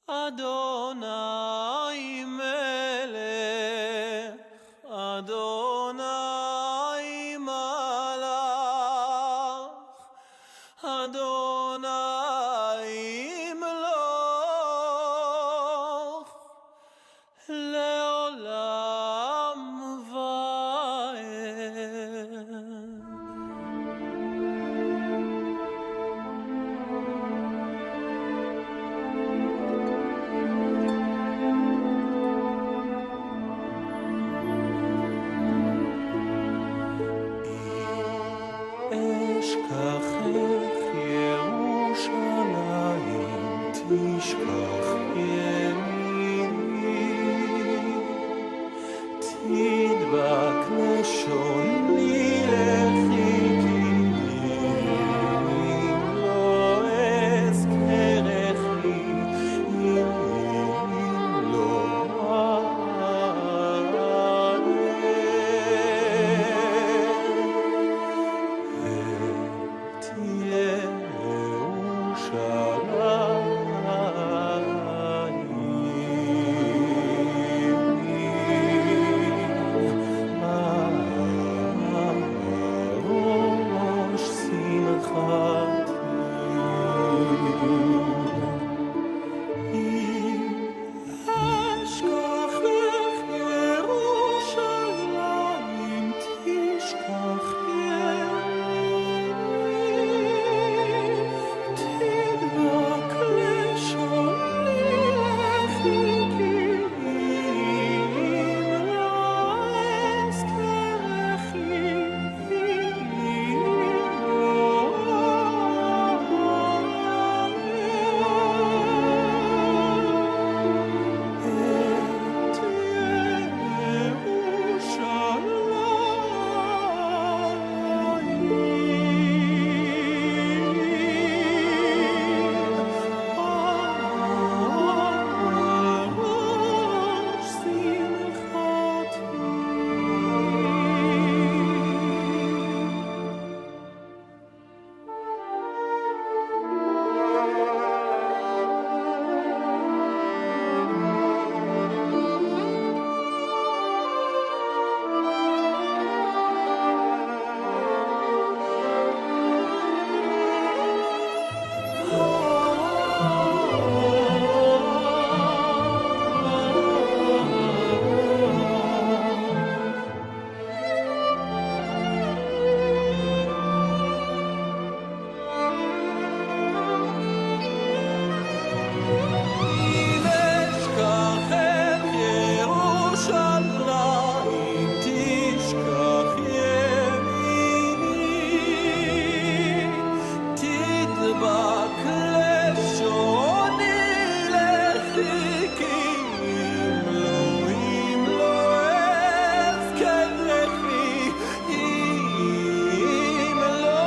Adonai melech, Adonai malach, Adonai imloch, leolam vaed. אשכחך ירושלים, תשכח ימיני, תדבק לשוני לחיכי, אם לא אזכרכי, אם לא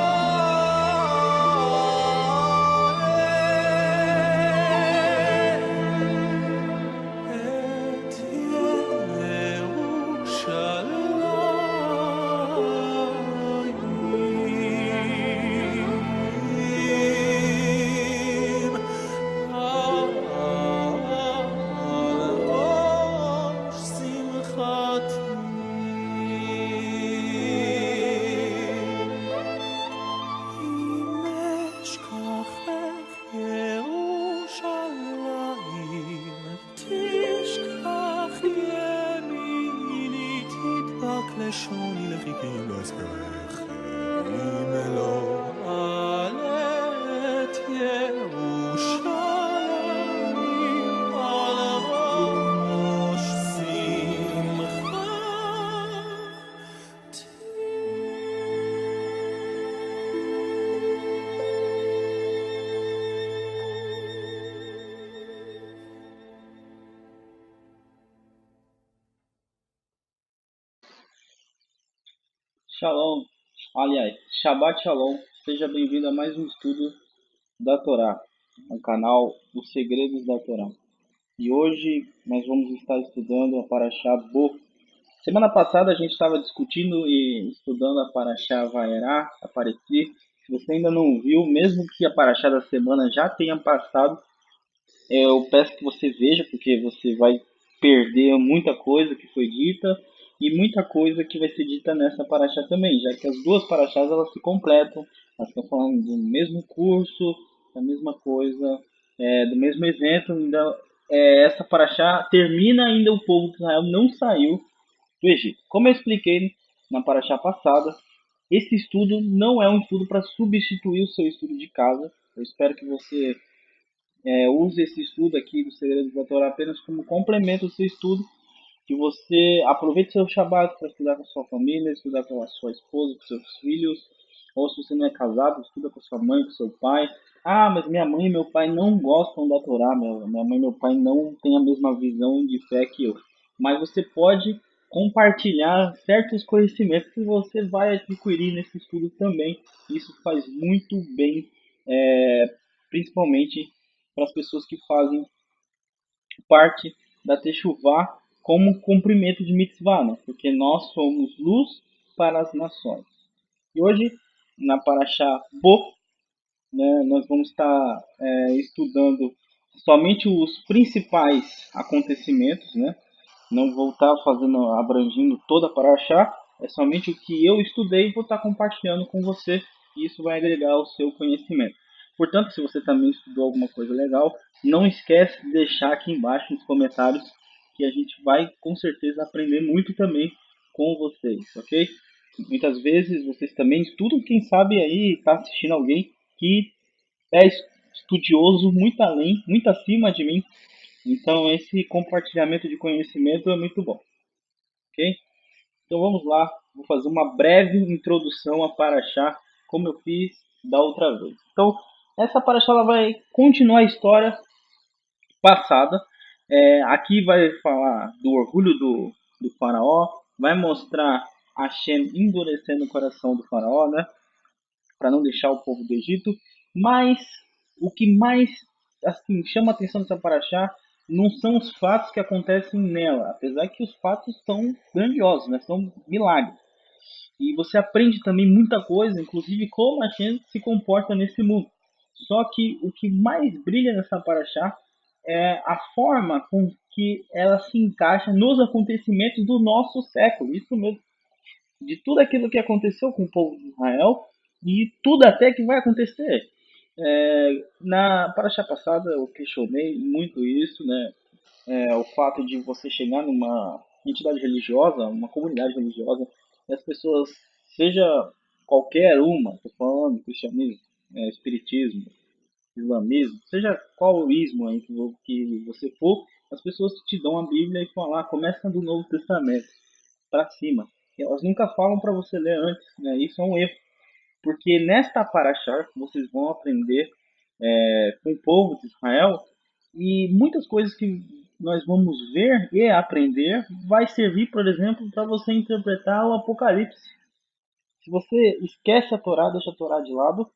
לשוני לחיכים לא אזכרך אם לא אעלה את ירושלים על ראש שמחה. Shalom, aliás, Shabbat Shalom, seja bem-vindo a mais um estudo da Torá, no canal Os Segredos da Torá. E hoje nós vamos estar estudando a Parashá Bo. Semana passada a gente estava discutindo e estudando a Parashá Vaerá, Aparecer. Se você ainda não viu, mesmo que a Parashá da semana já tenha passado, Eu peço que você veja, porque você vai perder muita coisa que foi dita e muita coisa que vai ser dita nessa paraxá também, já que as duas paraxás elas se completam, elas estão falando do mesmo curso, da mesma coisa, do mesmo evento. Ainda, essa paraxá termina ainda o povo de Israel não saiu do Egito. Como eu expliquei na paraxá passada, esse estudo não é um estudo para substituir o seu estudo de casa. Eu espero que você use esse estudo aqui do Segredos da Torá apenas como complemento do seu estudo, que você aproveite seu Shabbat para estudar com a sua família, estudar com a sua esposa, com seus filhos, ou se você não é casado, estuda com a sua mãe, com seu pai. Ah, mas minha mãe e meu pai não gostam da Torá, minha mãe e meu pai não têm a mesma visão de fé que eu. Mas você pode compartilhar certos conhecimentos que você vai adquirir nesse estudo também. Isso faz muito bem, principalmente para as pessoas que fazem parte da Techuvá como cumprimento de mitzvah, né? Porque nós somos luz para as nações. E hoje, na Parashá Bo, né, nós vamos estar estudando somente os principais acontecimentos, né? Não vou estar fazendo, abrangindo toda a Parashá, é somente o que eu estudei e vou estar compartilhando com você, e isso vai agregar ao seu conhecimento. Portanto, se você também estudou alguma coisa legal, não esquece de deixar aqui embaixo nos comentários, que a gente vai com certeza aprender muito também com vocês, ok? Muitas vezes vocês também estudam, quem sabe aí está assistindo alguém que é estudioso muito além, muito acima de mim. Então esse compartilhamento de conhecimento é muito bom, ok? Então vamos lá, vou fazer uma breve introdução a Paraxá, como eu fiz da outra vez. Então essa Paraxá ela vai continuar a história passada. Aqui vai falar do orgulho do faraó, vai mostrar Hashem endurecendo o coração do faraó, né? Para não deixar o povo do Egito. Mas o que mais assim chama a atenção dessa paraxá não são os fatos que acontecem nela, apesar que os fatos são grandiosos, né? São milagres. E você aprende também muita coisa, inclusive como a gente se comporta nesse mundo. Só que o que mais brilha nessa paraxá é a forma com que ela se encaixa nos acontecimentos do nosso século. Isso mesmo, de tudo aquilo que aconteceu com o povo de Israel e tudo até que vai acontecer. Na paraxá passada eu questionei muito isso, né? O fato de você chegar numa entidade religiosa, uma comunidade religiosa, e as pessoas, seja qualquer uma, estou falando cristianismo, espiritismo, islamismo, seja qual ismo aí que você for, as pessoas te dão a Bíblia e falam, começa do Novo Testamento para cima. E elas nunca falam para você ler antes, né? Isso é um erro, porque nesta paraxá vocês vão aprender com o povo de Israel e muitas coisas que nós vamos ver e aprender vai servir, por exemplo, para você interpretar o Apocalipse. Se você esquece a Torá, deixa a Torá de lado,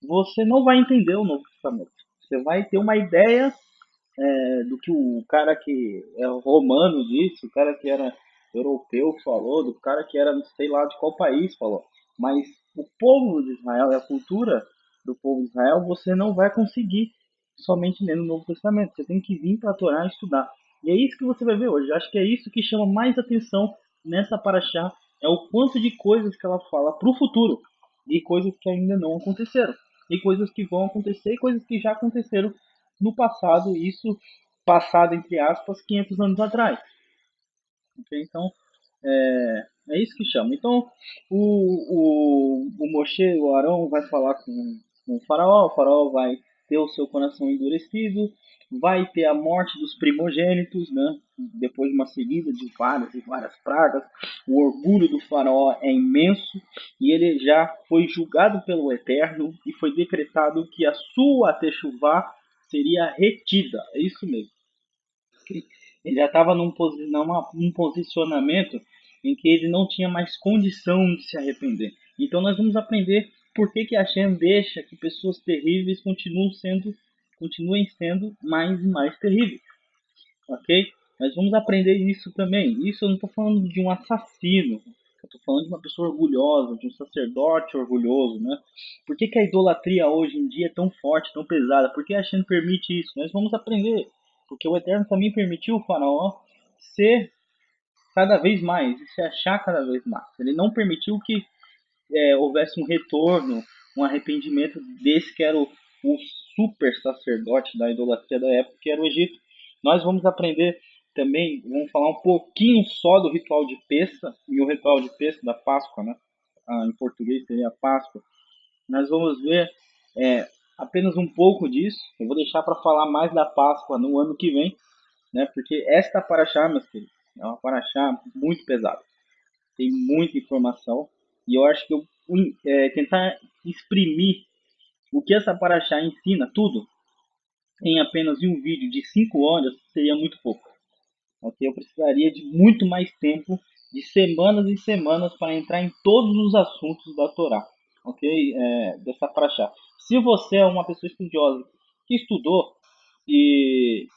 você não vai entender o Novo Testamento. Você vai ter uma ideia do que o cara que é romano disse, o cara que era europeu falou, do cara que era não sei lá de qual país falou. Mas o povo de Israel e a cultura do povo de Israel você não vai conseguir somente lendo o Novo Testamento. Você tem que vir para a Torá e estudar. E é isso que você vai ver hoje. Eu acho que é isso que chama mais atenção nessa paraxá. É o quanto de coisas que ela fala para o futuro. E coisas que ainda não aconteceram. E coisas que vão acontecer e coisas que já aconteceram no passado, isso passado entre aspas 500 anos atrás. Okay? Então é isso que chama. Então o Moshe, o Arão vai falar com o faraó vai ter o seu coração endurecido, vai ter a morte dos primogênitos, né? Depois de uma seguida de várias e várias pragas, o orgulho do faraó é imenso e ele já foi julgado pelo Eterno e foi decretado que a sua techuvá seria retida. É isso mesmo. Ele já estava num posicionamento em que ele não tinha mais condição de se arrepender. Então nós vamos aprender por que Hashem deixa que pessoas terríveis continuem sendo mais e mais terríveis. Ok? Nós vamos aprender isso também. Isso eu não estou falando de um assassino. Eu estou falando de uma pessoa orgulhosa, de um sacerdote orgulhoso, né? Por que, que a idolatria hoje em dia é tão forte, tão pesada? Por que a Hashem permite isso? Nós vamos aprender. Porque o Eterno também permitiu o faraó ser cada vez mais e se achar cada vez mais. Ele não permitiu que houvesse um retorno, um arrependimento desse que era o super sacerdote da idolatria da época, que era o Egito. Nós vamos aprender também, vamos falar um pouquinho só do ritual de Pessa, e o ritual de Pessa da Páscoa, né? Em português seria a Páscoa. Nós vamos ver apenas um pouco disso. Eu vou deixar para falar mais da Páscoa no ano que vem, né? Porque esta paraxá, meus queridos, é uma paraxá muito pesada. Tem muita informação e eu acho que eu tentar exprimir o que essa paraxá ensina, tudo, em apenas um vídeo de 5 horas seria muito pouco. Okay? Eu precisaria de muito mais tempo, de semanas e semanas, para entrar em todos os assuntos da Torá, ok? Dessa paraxá. Se você é uma pessoa estudiosa que estudou e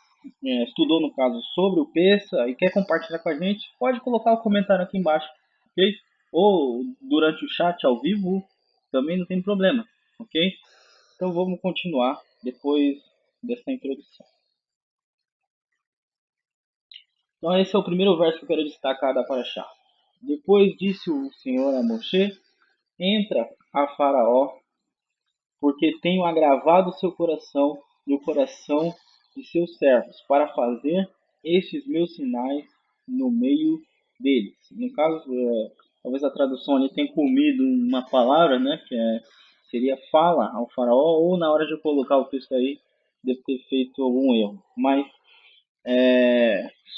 estudou no caso sobre o Pessa e quer compartilhar com a gente, pode colocar o comentário aqui embaixo, ok? Ou durante o chat ao vivo, também não tem problema, ok? Então vamos continuar depois dessa introdução. Então esse é o primeiro verso que eu quero destacar da Paraxá. Depois disse o Senhor a Moshe: entra a Faraó, porque tenho agravado seu coração e o coração de seus servos, para fazer estes meus sinais no meio deles. No caso, talvez a tradução ali tenha comido uma palavra, né, seria fala ao faraó, ou na hora de eu colocar o texto aí, deve ter feito algum erro. Mas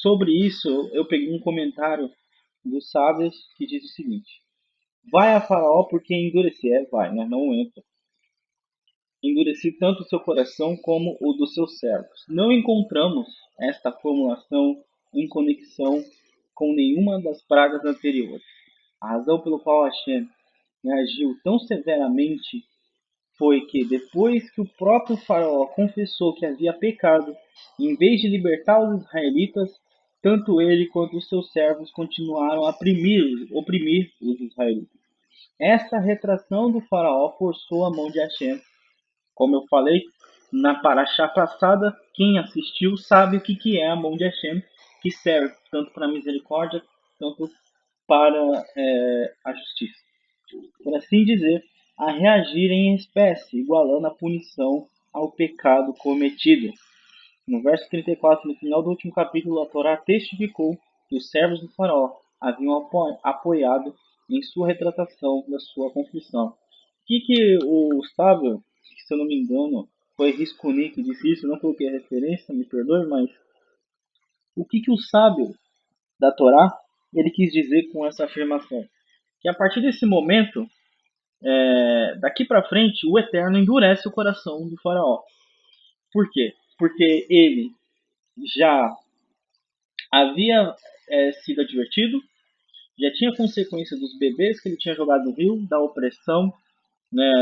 sobre isso, eu peguei um comentário dos sábios que diz o seguinte: vai a faraó porque endurecer, vai, né, não entra. Endureci tanto o seu coração como o dos seus servos. Não encontramos esta formulação em conexão com nenhuma das pragas anteriores. A razão pelo qual Hashem reagiu tão severamente foi que, depois que o próprio faraó confessou que havia pecado, em vez de libertar os israelitas, tanto ele quanto os seus servos continuaram a oprimir os israelitas. Essa retração do faraó forçou a mão de Hashem. Como eu falei na paraxá passada, quem assistiu sabe o que é a mão de Hashem, que serve tanto para a misericórdia quanto para a justiça. Por assim dizer, a reagir em espécie, igualando a punição ao pecado cometido. No verso 34, no final do último capítulo, a Torá testificou que os servos do faraó haviam apoiado em sua retratação da sua confissão. O que o sábio, se eu não me engano, foi Risconi, difícil, não coloquei a referência, me perdoe, mas o que o sábio da Torá ele quis dizer com essa afirmação? Que a partir desse momento, daqui para frente, o Eterno endurece o coração do faraó. Por quê? Porque ele já havia sido advertido, já tinha consequência dos bebês que ele tinha jogado no rio, da opressão, né,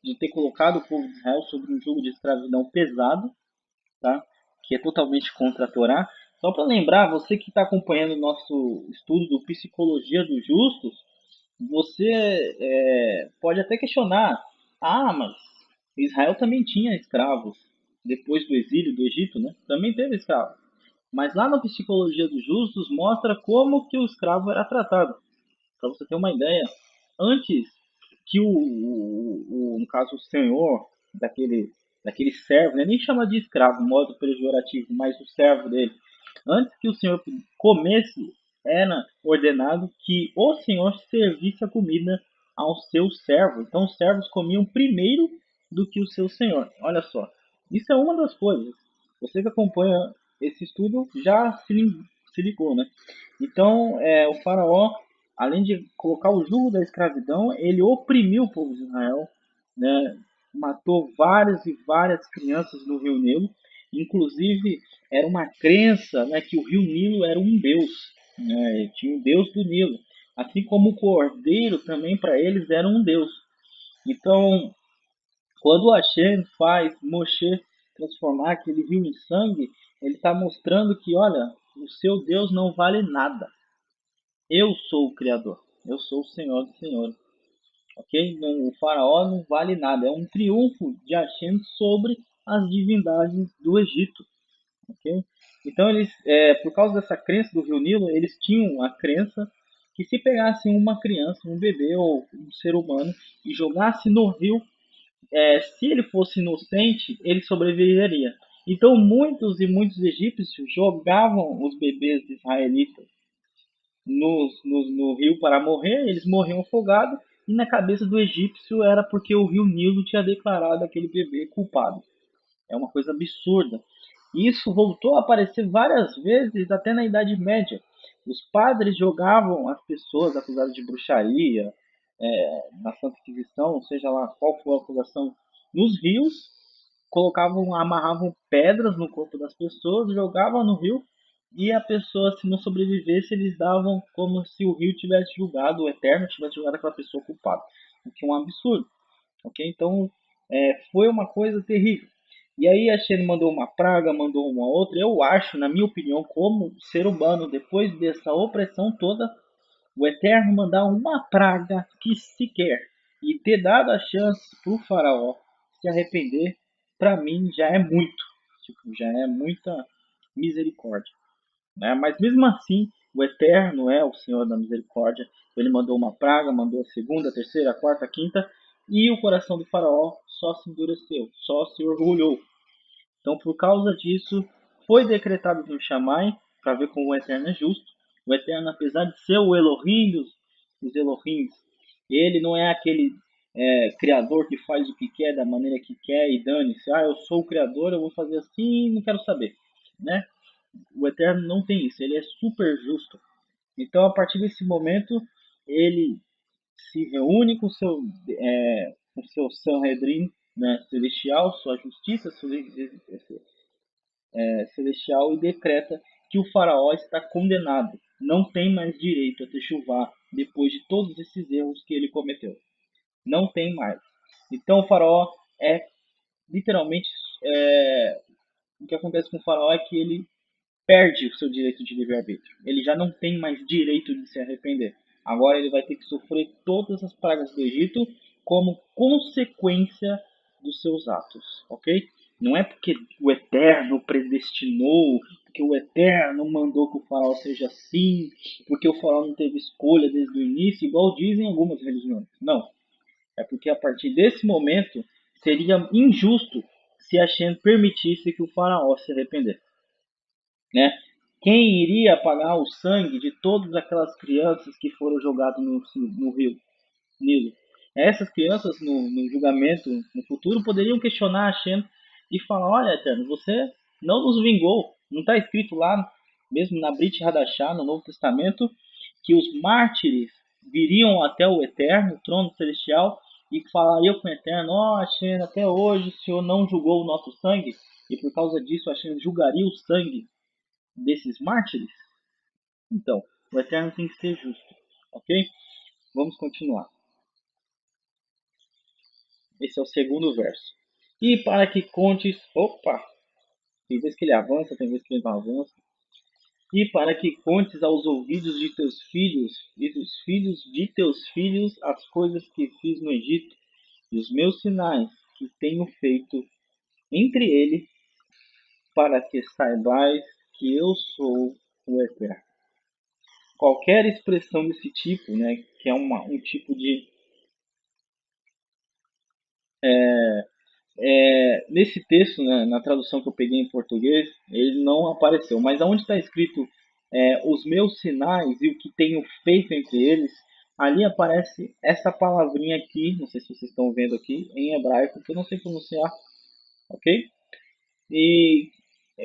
de ter colocado o povo de Israel sobre um jugo de escravidão pesado, tá? Que é totalmente contra a Torá. Só para lembrar, você que está acompanhando o nosso estudo do Psicologia dos Justos, você pode até questionar, mas Israel também tinha escravos depois do exílio do Egito, né? Também teve escravos. Mas lá na Psicologia dos Justos mostra como que o escravo era tratado. Para você ter uma ideia, antes que no caso, o senhor daquele servo, né? Nem chama de escravo, modo pejorativo, mas o servo dele. Antes que o senhor comesse, era ordenado que o senhor servisse a comida ao seu servo. Então os servos comiam primeiro do que o seu senhor. Olha só, isso é uma das coisas. Você que acompanha esse estudo já se ligou, né? Então, o faraó, além de colocar o jugo da escravidão, ele oprimiu o povo de Israel, né? Matou várias e várias crianças no Rio Nilo. Inclusive, era uma crença, né, que o Rio Nilo era um deus, né? Tinha o deus do Nilo. Assim como o cordeiro também para eles era um deus. Então, quando Hashem faz Moshe transformar aquele rio em sangue, ele está mostrando que, olha, o seu Deus não vale nada. Eu sou o Criador. Eu sou o Senhor dos Senhores. Ok? Não, o faraó não vale nada. É um triunfo de Hashem sobre as divindades do Egito. Ok? Então eles, por causa dessa crença do Rio Nilo, eles tinham a crença que se pegassem uma criança, um bebê ou um ser humano e jogasse no rio, se ele fosse inocente, ele sobreviveria. Então muitos e muitos egípcios jogavam os bebês israelitas no rio para morrer, eles morriam afogados, e na cabeça do egípcio era porque o rio Nilo tinha declarado aquele bebê culpado. É uma coisa absurda. E isso voltou a aparecer várias vezes até na Idade Média. Os padres jogavam as pessoas acusadas de bruxaria, na Santa Inquisição, seja lá qual for a acusação, nos rios, colocavam, amarravam pedras no corpo das pessoas, jogavam no rio e a pessoa, se não sobrevivesse, eles davam como se o rio tivesse julgado, o Eterno tivesse julgado aquela pessoa culpada, o que é um absurdo, ok? Então, foi uma coisa terrível. E aí a Shen mandou uma praga, mandou uma outra. Eu acho, na minha opinião, como ser humano, depois dessa opressão toda, o Eterno mandar uma praga que sequer e ter dado a chance para o faraó se arrepender, para mim já é muito. Tipo, já é muita misericórdia. Né? Mas mesmo assim, o Eterno é o Senhor da misericórdia. Ele mandou uma praga, mandou a segunda, a terceira, a quarta, a quinta, e o coração do faraó só se endureceu, só se orgulhou. Então, por causa disso, foi decretado no Shammai, para ver como o Eterno é justo. O Eterno, apesar de ser o Elohim dos Elohims, ele não é aquele criador que faz o que quer, da maneira que quer e dane-se. Ah, eu sou o criador, eu vou fazer assim, não quero saber. Né? O Eterno não tem isso, ele é super justo. Então, a partir desse momento, ele se reúne com seu Sanhedrin, né, celestial, sua justiça celestial, e decreta que o faraó está condenado. Não tem mais direito a techuvá depois de todos esses erros que ele cometeu. Não tem mais. Então o faraó é literalmente, o que acontece com o faraó é que ele perde o seu direito de livre-arbítrio. Ele já não tem mais direito de se arrepender. Agora ele vai ter que sofrer todas as pragas do Egito como consequência dos seus atos, ok? Não é porque o Eterno predestinou, porque o Eterno mandou que o faraó seja assim, porque o faraó não teve escolha desde o início, igual dizem algumas religiões. Não. É porque a partir desse momento seria injusto se a Shem permitisse que o faraó se arrependesse. Né? Quem iria pagar o sangue de todas aquelas crianças que foram jogadas no rio Nilo? Essas crianças, no julgamento no futuro, poderiam questionar a Shem e falar: olha, Eterno, você não nos vingou. Não está escrito lá, mesmo na Brit Hadashah, no Novo Testamento, que os mártires viriam até o Eterno, o trono celestial, e falariam com o Eterno: ó, Hashem, até hoje o Senhor não julgou o nosso sangue, e por causa disso Hashem julgaria o sangue desses mártires? Então, o Eterno tem que ser justo, ok? Vamos continuar. Esse é o segundo verso. E para que contes... Opa! Tem vez que ele avança, tem vez que ele não avança. E para que contes aos ouvidos de teus filhos e dos filhos de teus filhos as coisas que fiz no Egito e os meus sinais que tenho feito entre eles, para que saibais que eu sou o Eterno. Qualquer expressão desse tipo, né, que é um tipo de nesse texto, né, na tradução que eu peguei em português, ele não apareceu. Mas aonde está escrito os meus sinais e o que tenho feito entre eles, ali aparece essa palavrinha aqui, não sei se vocês estão vendo aqui, em hebraico, que eu não sei pronunciar, ok? E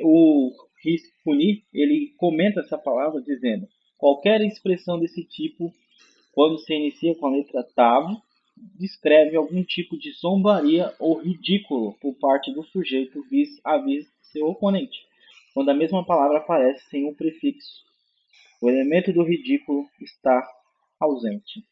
o Rispuni, ele comenta essa palavra dizendo: qualquer expressão desse tipo, quando se inicia com a letra Tav, descreve algum tipo de zombaria ou ridículo por parte do sujeito vis-à-vis seu oponente, quando a mesma palavra aparece sem o prefixo. O elemento do ridículo está ausente.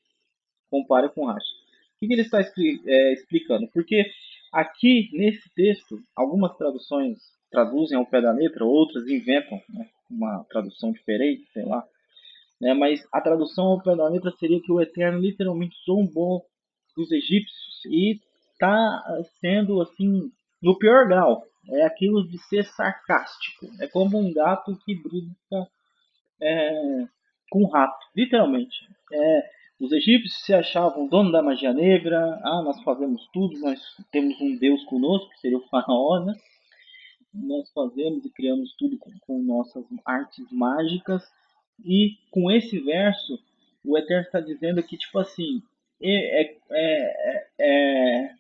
Compare com Rashi. O que ele está explicando? Porque aqui, nesse texto, algumas traduções traduzem ao pé da letra, outras inventam, né, uma tradução diferente, sei lá. né? Mas a tradução ao pé da letra seria que o Eterno literalmente zombou dos egípcios e está sendo assim no pior grau. É aquilo de ser sarcástico. É como um gato que brinca com um rato, literalmente. Os egípcios se achavam dono da magia negra. Ah, nós fazemos tudo, nós temos um Deus conosco, que seria o faraó, né? Nós fazemos e criamos tudo com nossas artes mágicas. E com esse verso, o Eterno está dizendo que, tipo assim, é, é, é,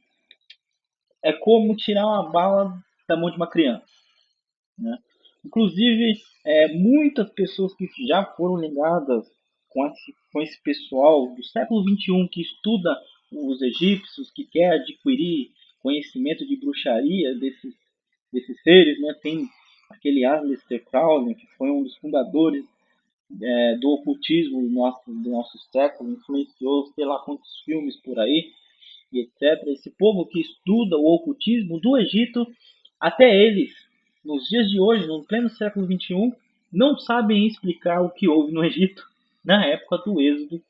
é como tirar uma bala da mão de uma criança, né? Inclusive, muitas pessoas que já foram ligadas com esse pessoal do século XXI que estuda os egípcios, que quer adquirir conhecimento de bruxaria desses seres, né? Tem aquele Aleister Crowley, que foi um dos fundadores do ocultismo do nosso século, influenciou sei lá quantos filmes por aí, e etc. Esse povo que estuda o ocultismo do Egito, até eles, nos dias de hoje, no pleno século XXI, não sabem explicar o que houve no Egito na época do êxodo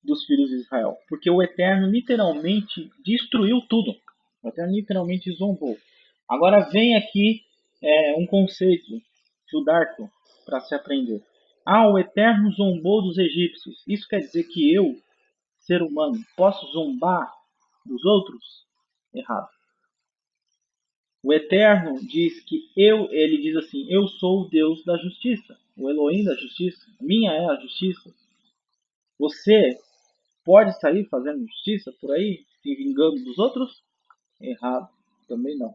dos filhos de Israel. Porque o Eterno literalmente destruiu tudo. O Eterno literalmente zombou. Agora vem aqui um conceito judaico para se aprender. Ah, o Eterno zombou dos egípcios. Isso quer dizer que eu, ser humano, posso zombar dos outros? Errado. O Eterno diz que ele diz assim, eu sou o Deus da justiça, o Elohim da justiça, minha é a justiça. Você pode sair fazendo justiça por aí, se vingando dos outros? Errado, também não.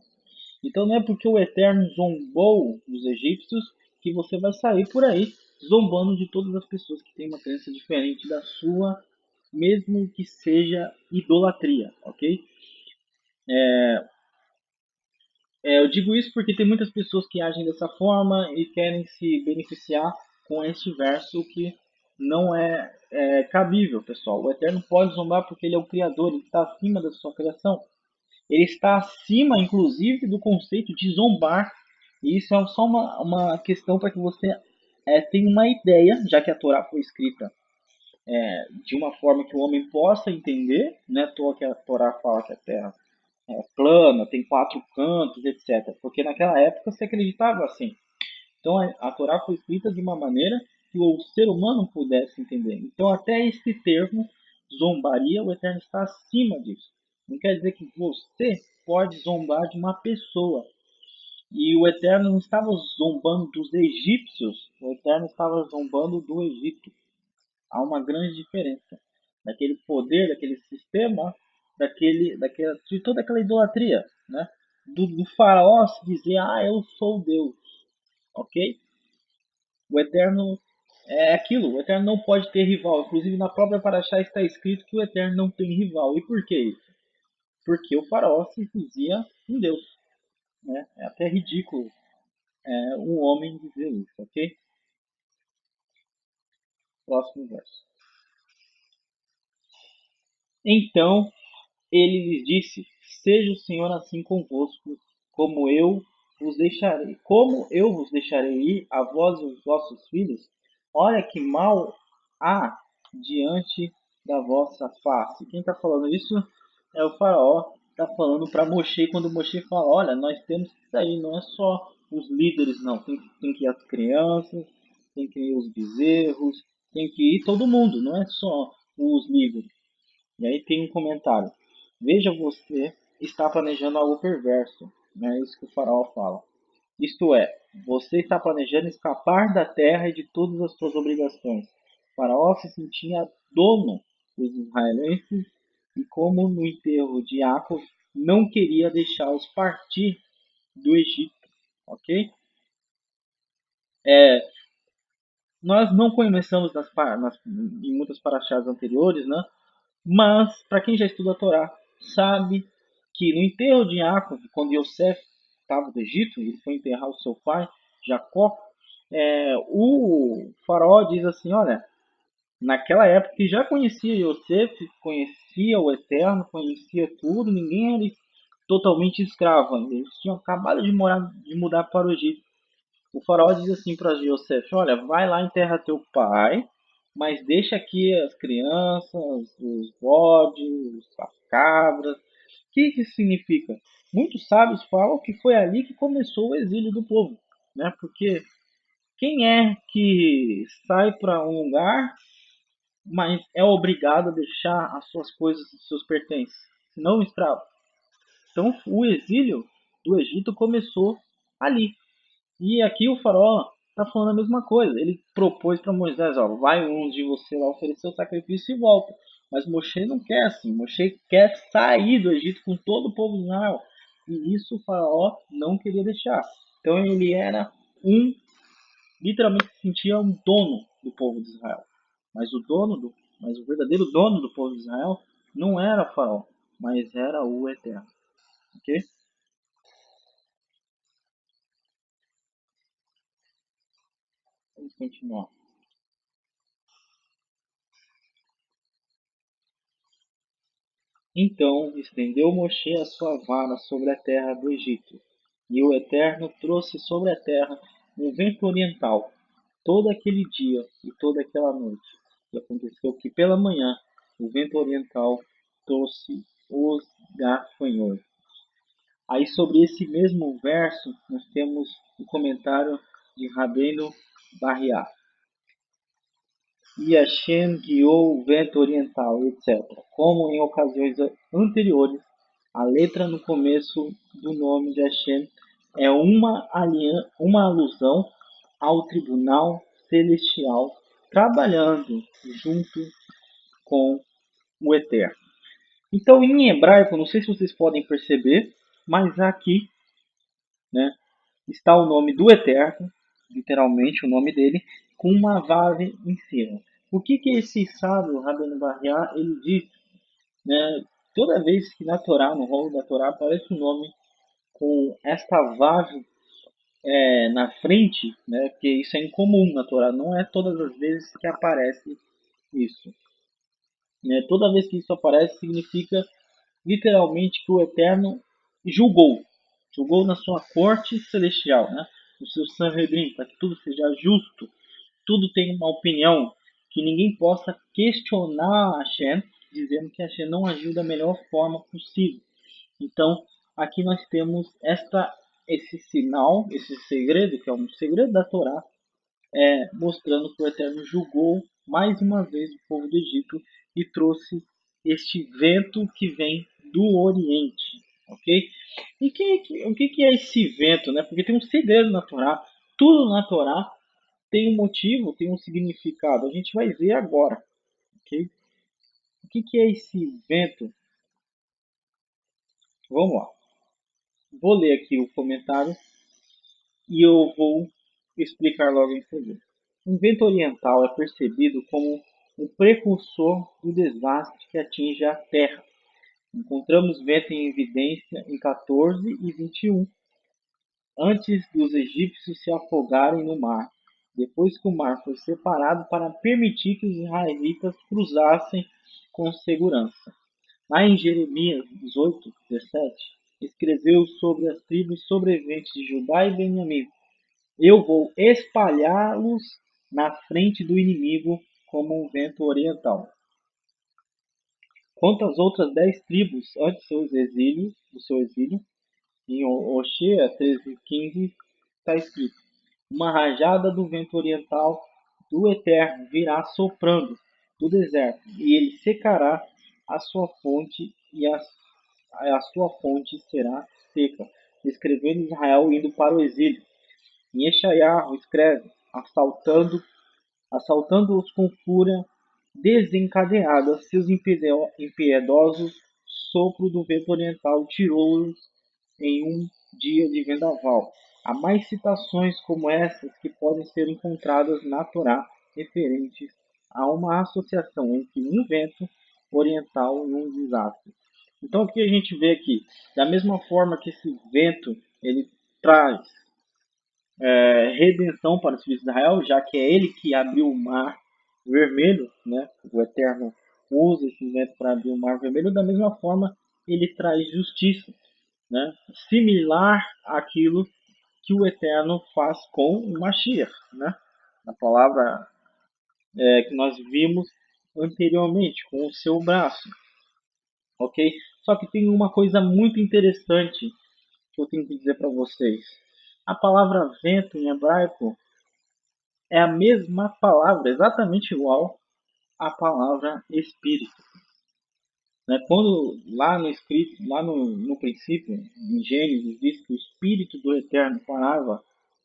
Então não é porque o Eterno zombou dos egípcios que você vai sair por aí zombando de todas as pessoas que têm uma crença diferente da sua, mesmo que seja idolatria, ok? Eu digo isso porque tem muitas pessoas que agem dessa forma e querem se beneficiar com este verso que não é cabível, pessoal. O Eterno pode zombar porque ele é o Criador, ele está acima da sua criação. Ele está acima, inclusive, do conceito de zombar. E isso é só uma questão para que você tenha uma ideia, já que a Torá foi escrita de uma forma que o homem possa entender, né? À toa que a Torá fala que a Terra plana, tem quatro cantos, etc. Porque naquela época se acreditava assim. Então a Torá foi escrita de uma maneira que o ser humano pudesse entender. Então até esse termo, zombaria, o Eterno está acima disso. Não quer dizer que você pode zombar de uma pessoa. E o Eterno não estava zombando dos egípcios, o Eterno estava zombando do Egito. Há uma grande diferença daquele poder, daquele sistema, de toda aquela idolatria, né? Do faraó se dizer, ah, eu sou Deus, ok? O Eterno é aquilo, o Eterno não pode ter rival. Inclusive na própria Paraxá está escrito que o Eterno não tem rival. E por que isso? Porque o faraó se dizia um Deus, né? É até ridículo um homem dizer isso, ok? Próximo verso. Então ele lhes disse: seja o Senhor assim convosco, como eu vos deixarei ir, a vós e os vossos filhos. Olha que mal há diante da vossa face. Quem está falando isso é o faraó. Está falando para Moshe, quando Moshe fala: olha, nós temos que sair, não é só os líderes, não. Tem que ir as crianças, tem que ir os bezerros, tem que ir todo mundo, não é só os líderes. E aí tem um comentário. Veja, você está planejando algo perverso. É isso que o faraó fala. Isto é, você está planejando escapar da terra e de todas as suas obrigações. O faraó se sentia dono dos israelenses e, como no enterro de Jacó, não queria deixá-los partir do Egito. Ok? É, nós não começamos em muitas paraxás anteriores, né? Mas, para quem já estuda a Torá, sabe que no enterro de Jacob, quando Yosef estava do Egito, ele foi enterrar o seu pai, Jacó, o faraó diz assim, olha, naquela época que já conhecia Yosef, conhecia o Eterno, conhecia tudo, ninguém era totalmente escravo ainda. Eles tinham acabado de mudar para o Egito. O faraó diz assim para Yosef, olha, vai lá enterra teu pai, mas deixa aqui as crianças, os bodes, as cabras. O que isso significa? Muitos sábios falam que foi ali que começou o exílio do povo, né? Porque quem é que sai para um lugar, mas é obrigado a deixar as suas coisas, os seus pertences, senão um escravo? Então, o exílio do Egito começou ali. E aqui o faraó está falando a mesma coisa. Ele propôs para Moisés, ó, vai um de você lá oferecer o sacrifício e volta. Mas Moshe não quer assim. Moshe quer sair do Egito com todo o povo de Israel. E isso o faraó não queria deixar. Então ele era literalmente se sentia um dono do povo de Israel. Mas mas o verdadeiro dono do povo de Israel não era o faraó, mas era o Eterno. Ok? Vamos continuar. Então estendeu Moshe a sua vara sobre a terra do Egito, e o Eterno trouxe sobre a terra um vento oriental todo aquele dia e toda aquela noite. E aconteceu que pela manhã o vento oriental trouxe os gafanhotos. Aí sobre esse mesmo verso nós temos o comentário de Rabbeinu Barriá. E Hashem guiou o vento oriental, etc. Como em ocasiões anteriores, a letra no começo do nome de Hashem é uma alusão ao tribunal celestial trabalhando junto com o Eterno. Então, em hebraico, não sei se vocês podem perceber, mas aqui, né, está o nome do Eterno, literalmente o nome dele, com uma vave em cima. O que esse sábio, Rabbeinu Barriá, ele diz? Né, toda vez que na Torá, no rolo da Torá, aparece um nome com esta vave na frente, né, porque isso é incomum na Torá, não é todas as vezes que aparece isso. Né, toda vez que isso aparece, significa literalmente que o Eterno julgou, julgou na sua corte celestial, né? No seu Sanhedrin, para que tudo seja justo, tudo tem uma opinião, que ninguém possa questionar a Hashem, dizendo que a Hashem não agiu da melhor forma possível. Então, aqui nós temos esse sinal, esse segredo, que é um segredo da Torá, mostrando que o Eterno julgou mais uma vez o povo do Egito e trouxe este vento que vem do Oriente, ok? E o que é esse vento, né? Porque tem um segredo na Torá. Tudo na Torá tem um motivo, tem um significado. A gente vai ver agora, ok? O que é esse vento? Vamos lá. Vou ler aqui o comentário e eu vou explicar logo em seguida. Um vento oriental é percebido como um precursor do desastre que atinge a Terra. Encontramos vento em evidência em 14 e 21, antes dos egípcios se afogarem no mar, depois que o mar foi separado para permitir que os israelitas cruzassem com segurança. Lá em Jeremias 18:17, escreveu sobre as tribos sobreviventes de Judá e Benjamim: eu vou espalhá-los na frente do inimigo como um vento oriental. Quanto às outras 10 tribos antes do seu exílio, em Oshea 13:15 está escrito: uma rajada do vento oriental do Eterno virá soprando do deserto, e ele secará a sua fonte, e a sua fonte será seca, descrevendo Israel indo para o exílio. Em Yeshayahu escreve: assaltando-os com fúria desencadeada, seus impiedosos sopro do vento oriental tirou-os em um dia de vendaval. Há mais citações como essas que podem ser encontradas na Torá referentes a uma associação entre um vento oriental e um desastre. Então o que a gente vê aqui? Da mesma forma que esse vento ele traz redenção para os filhos de Israel, já que é ele que abriu o mar vermelho, né? O Eterno usa esse vento para abrir o mar vermelho, da mesma forma ele traz justiça, né? Similar àquilo que o Eterno faz com o Mashiach, né? A palavra que nós vimos anteriormente com o seu braço, ok? Só que tem uma coisa muito interessante que eu tenho que dizer para vocês. A palavra vento em hebraico é a mesma palavra, exatamente igual à palavra espírito. Né? Quando lá no escrito, lá no princípio, em Gênesis, diz que o Espírito do Eterno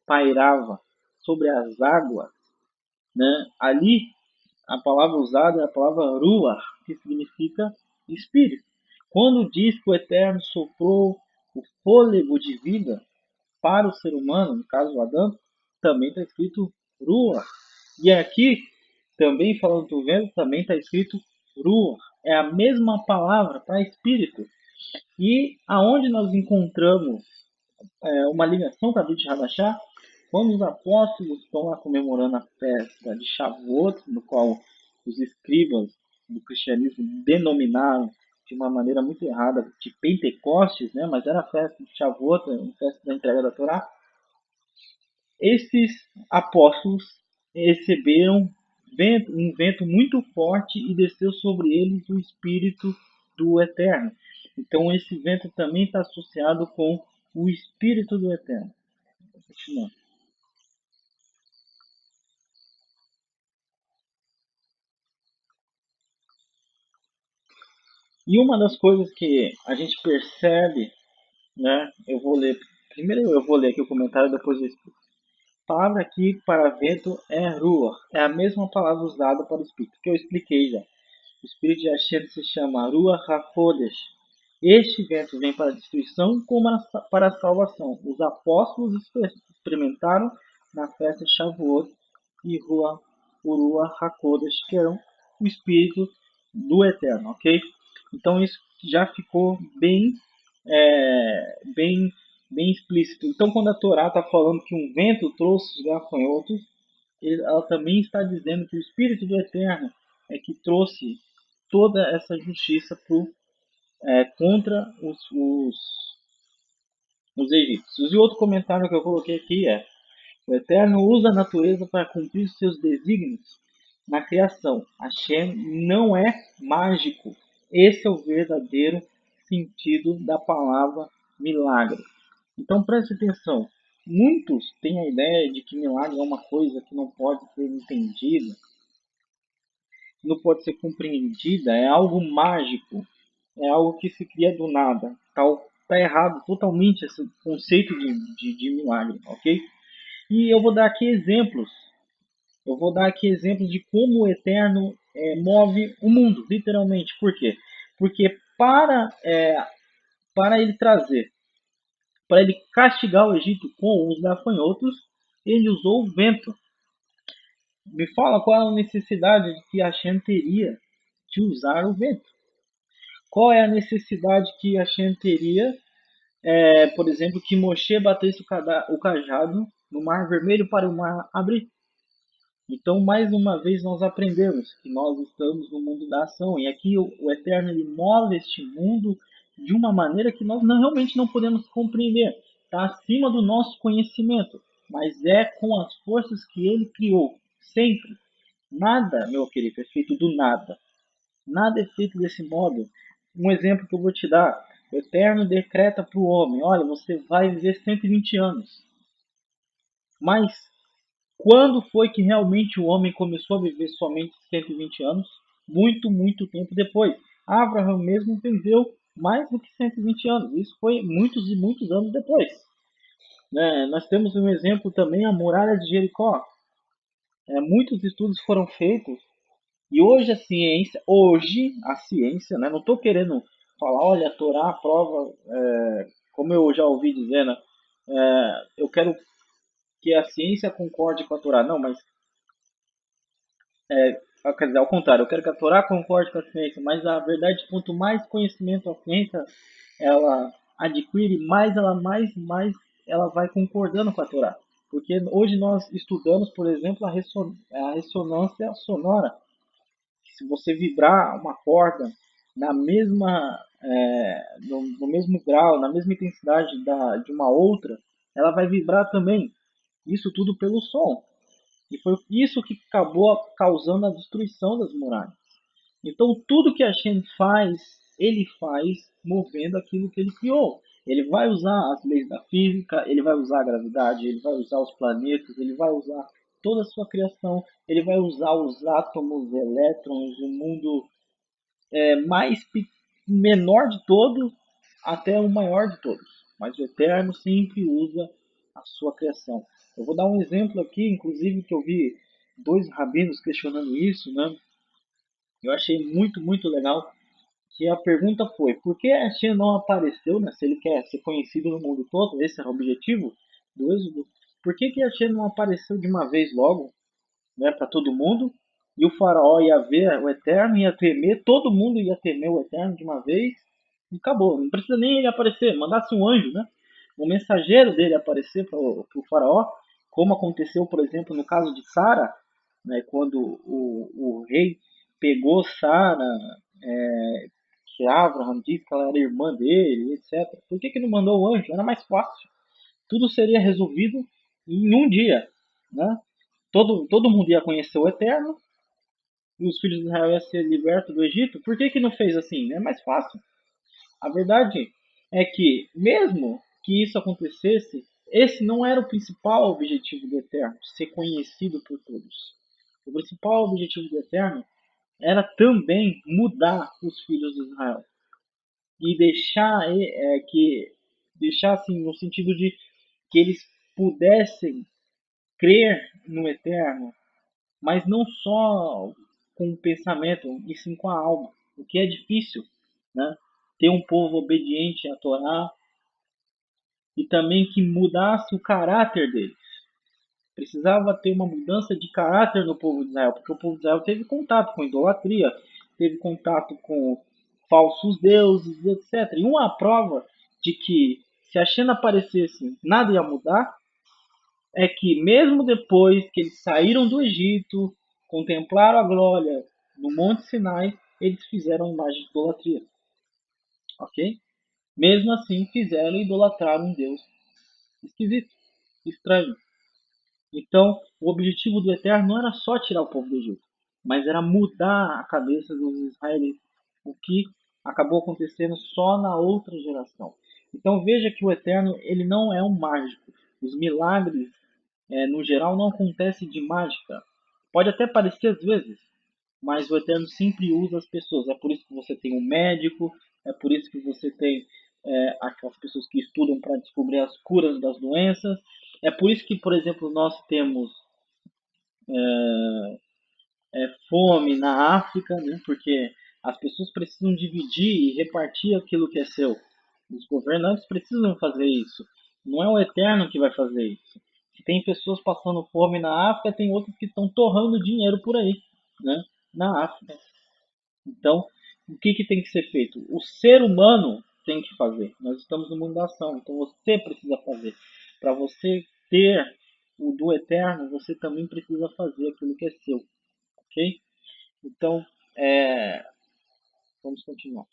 pairava sobre as águas, né? Ali a palavra usada é a palavra ruach, que significa espírito. Quando diz que o Eterno soprou o fôlego de vida para o ser humano, no caso o Adão, também está escrito ruach. E aqui, também falando do vento, também está escrito ruach. É a mesma palavra para espírito. E aonde nós encontramos uma ligação com a Brit Hadashah, quando os apóstolos estão lá comemorando a festa de Shavuot, no qual os escribas do cristianismo denominaram de uma maneira muito errada de Pentecostes, né? Mas era a festa de Shavuot, a festa da entrega da Torá. Esses apóstolos receberam um vento muito forte e desceu sobre eles o Espírito do Eterno. Então esse vento também está associado com o Espírito do Eterno. Continuando. E uma das coisas que a gente percebe, né? Eu vou ler aqui o comentário, depois eu explico. A palavra aqui para vento é ruach, é a mesma palavra usada para o Espírito, que eu expliquei já. O Espírito de Hashem se chama Ruach HaKodesh. Este vento vem para a destruição como para a salvação. Os apóstolos experimentaram na festa de Shavuot e o Ruach HaKodesh, que é o Espírito do Eterno, ok? Então isso já ficou bem, bem explícito. Então quando a Torá está falando que um vento trouxe os gafanhotos, ela também está dizendo que o Espírito do Eterno é que trouxe toda essa justiça contra os egípcios. E outro comentário que eu coloquei aqui é: o Eterno usa a natureza para cumprir seus desígnios na criação. Hashem não é mágico. Esse é o verdadeiro sentido da palavra milagre. Então preste atenção. Muitos têm a ideia de que milagre é uma coisa que não pode ser entendida, não pode ser compreendida, é algo mágico, é algo que se cria do nada. Tá errado totalmente esse conceito de milagre, ok? E eu vou dar aqui exemplos. Eu vou dar aqui exemplos de como o Eterno move o mundo, literalmente. Por quê? Porque para ele trazer, para ele castigar o Egito com os gafanhotos, ele usou o vento. Me fala qual a necessidade que Hashem teria de usar o vento. Qual é a necessidade que Hashem teria, por exemplo, que Moshe batesse o cajado no Mar Vermelho para o mar abrir? Então, mais uma vez, nós aprendemos que nós estamos no mundo da ação. E aqui o Eterno ele move este mundo de uma maneira que nós realmente não podemos compreender. Está acima do nosso conhecimento. Mas é com as forças que ele criou. Sempre. Nada, meu querido, é feito do nada. Nada é feito desse modo. Um exemplo que eu vou te dar. O Eterno decreta para o homem: olha, você vai viver 120 anos. Mas quando foi que realmente o homem começou a viver somente 120 anos? Muito, muito tempo depois. Abraão mesmo viveu mais do que 120 anos. Isso foi muitos e muitos anos depois. Nós temos um exemplo também, a muralha de Jericó. Muitos estudos foram feitos e hoje a ciência, né, não estou querendo falar, olha, a Torá prova, como eu já ouvi dizer, né, eu quero que a ciência concorde com a Torá. Não, mas quer dizer, ao contrário, eu quero que a Torá concorde com a ciência, mas a verdade, quanto mais conhecimento a ciência ela adquire, mais ela vai concordando com a Torá. Porque hoje nós estudamos, por exemplo, a ressonância sonora. Se você vibrar uma corda no mesmo grau, na mesma intensidade de uma outra, ela vai vibrar também. Isso tudo pelo som. E foi isso que acabou causando a destruição das muralhas. Então, tudo que Hashem faz, ele faz movendo aquilo que ele criou. Ele vai usar as leis da física, ele vai usar a gravidade, ele vai usar os planetas, ele vai usar toda a sua criação, ele vai usar os átomos, elétrons, o mundo mais menor de todos até o maior de todos. Mas o Eterno sempre usa a sua criação. Eu vou dar um exemplo aqui, inclusive, que eu vi dois rabinos questionando isso, né? Eu achei muito, muito legal. Que a pergunta foi, por que Hashem não apareceu, né? Se ele quer ser conhecido no mundo todo, esse era o objetivo do Êxodo, por que Hashem não apareceu de uma vez logo, né, para todo mundo? E o faraó ia ver o Eterno, ia temer, todo mundo ia temer o Eterno de uma vez, e acabou. Não precisa nem ele aparecer, mandasse um anjo, né? O mensageiro dele aparecer para o faraó, como aconteceu, por exemplo, no caso de Sara, né, quando o rei pegou Sara, é, que Abraham disse que ela era irmã dele, etc. Por que não mandou o anjo? Era mais fácil. Tudo seria resolvido em um dia. Né? Todo mundo ia conhecer o Eterno, e os filhos de Israel iam ser libertos do Egito. Por que não fez assim? É mais fácil. A verdade é que, mesmo que isso acontecesse, esse não era o principal objetivo do Eterno, ser conhecido por todos. O principal objetivo do Eterno era também mudar os filhos de Israel e deixar assim no sentido de que eles pudessem crer no Eterno, mas não só com o pensamento, e sim com a alma, o que é difícil, né? Ter um povo obediente à Torá e também que mudasse o caráter deles. Precisava ter uma mudança de caráter no povo de Israel, porque o povo de Israel teve contato com idolatria, teve contato com falsos deuses, etc. E uma prova de que se a Xena aparecesse, nada ia mudar, é que mesmo depois que eles saíram do Egito, contemplaram a glória no Monte Sinai, eles fizeram imagem de idolatria, ok? Mesmo assim, fizeram idolatrar um Deus esquisito, estranho. Então, o objetivo do Eterno não era só tirar o povo do Egito, mas era mudar a cabeça dos israelitas, o que acabou acontecendo só na outra geração. Então, veja que o Eterno ele não é um mágico. Os milagres, no geral, não acontecem de mágica. Pode até parecer às vezes, mas o Eterno sempre usa as pessoas. É por isso que você tem um médico, é por isso que você tem aquelas pessoas que estudam para descobrir as curas das doenças. É por isso que, por exemplo, nós temos fome na África, né? Porque as pessoas precisam dividir e repartir aquilo que é seu. Os governantes precisam fazer isso. Não é o Eterno que vai fazer isso. Se tem pessoas passando fome na África, tem outras que estão torrando dinheiro por aí, né? Na África. Então, o que tem que ser feito? O ser humano tem que fazer. Nós estamos no mundo da ação, então você precisa fazer. Para você ter o do eterno, você também precisa fazer aquilo que é seu, ok? Então, vamos continuar.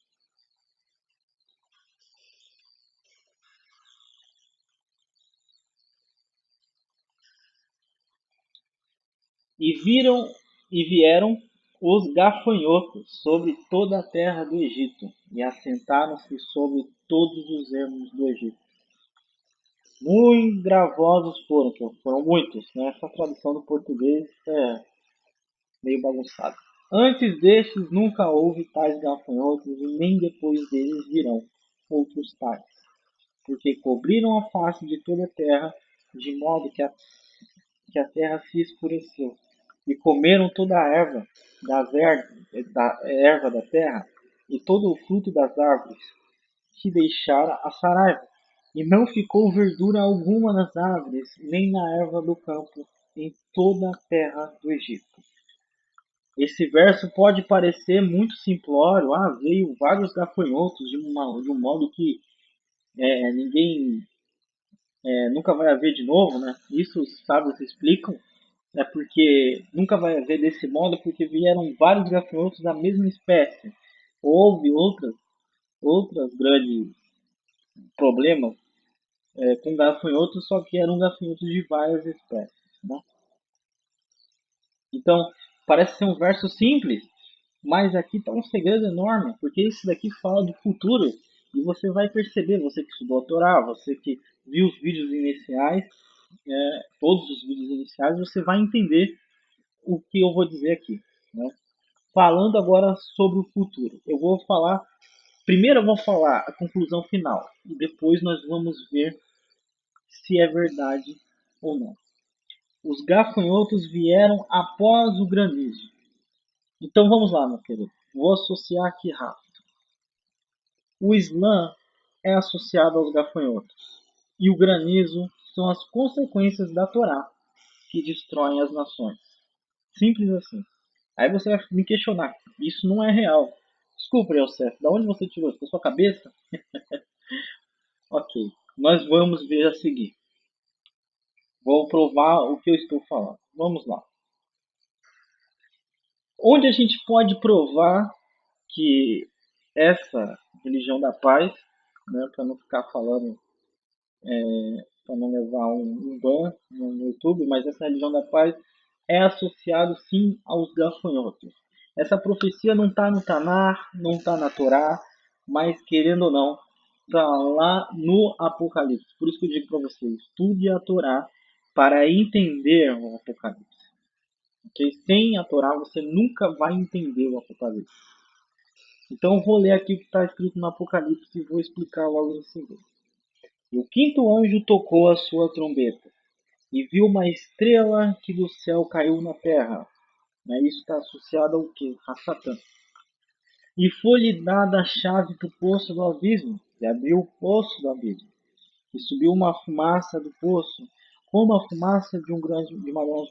E vieram os gafanhotos sobre toda a terra do Egito e assentaram-se sobre todos os ermos do Egito. Muito gravosos foram muitos, né? Essa tradução do português é meio bagunçada. Antes destes nunca houve tais gafanhotos e nem depois deles virão outros tais, porque cobriram a face de toda a terra, de modo que a terra se escureceu, e comeram toda a erva da erva da terra e todo o fruto das árvores, que deixara a saraiva. E não ficou verdura alguma nas árvores, nem na erva do campo, em toda a terra do Egito. Esse verso pode parecer muito simplório, veio vários gafanhotos de um modo que ninguém nunca vai haver de novo, né? Isso os sábios explicam, é porque nunca vai haver desse modo, porque vieram vários gafanhotos da mesma espécie. Houve outras grandes problemas com gafanhotos, só que eram gafanhotos de várias espécies, né? Então, parece ser um verso simples, mas aqui está um segredo enorme, porque isso daqui fala do futuro e você vai perceber, você que estudou a Torá, você que viu os vídeos iniciais, todos os vídeos iniciais, você vai entender o que eu vou dizer aqui, né? Falando agora sobre o futuro, eu vou falar, primeiro eu vou falar a conclusão final e depois nós vamos ver se é verdade ou não. Os gafanhotos vieram após o granizo. Então vamos lá, meu querido. Vou associar aqui rápido. O Islã é associado aos gafanhotos. E o granizo são as consequências da Torá que destroem as nações. Simples assim. Aí você vai me questionar. Isso não é real. Desculpa, Yosef. Da onde você tirou isso? Da sua cabeça? Ok. Nós vamos ver a seguir. Vou provar o que eu estou falando. Vamos lá. Onde a gente pode provar que essa religião da paz, né, para não ficar falando, para não levar um ban no YouTube, mas essa religião da paz é associado sim aos gafanhotos. Essa profecia não está no Tanar, não está na Torá, mas querendo ou não, está lá no Apocalipse. Por isso que eu digo para vocês, estude a Torá para entender o Apocalipse. Porque sem a Torá você nunca vai entender o Apocalipse. Então eu vou ler aqui o que está escrito no Apocalipse e vou explicar logo em seguida. E o quinto anjo tocou a sua trombeta e viu uma estrela que do céu caiu na terra. Isso está associado ao que? A Satã. E foi-lhe dada a chave do poço do abismo, e abriu o poço do abismo. E subiu uma fumaça do poço, como a fumaça de uma grande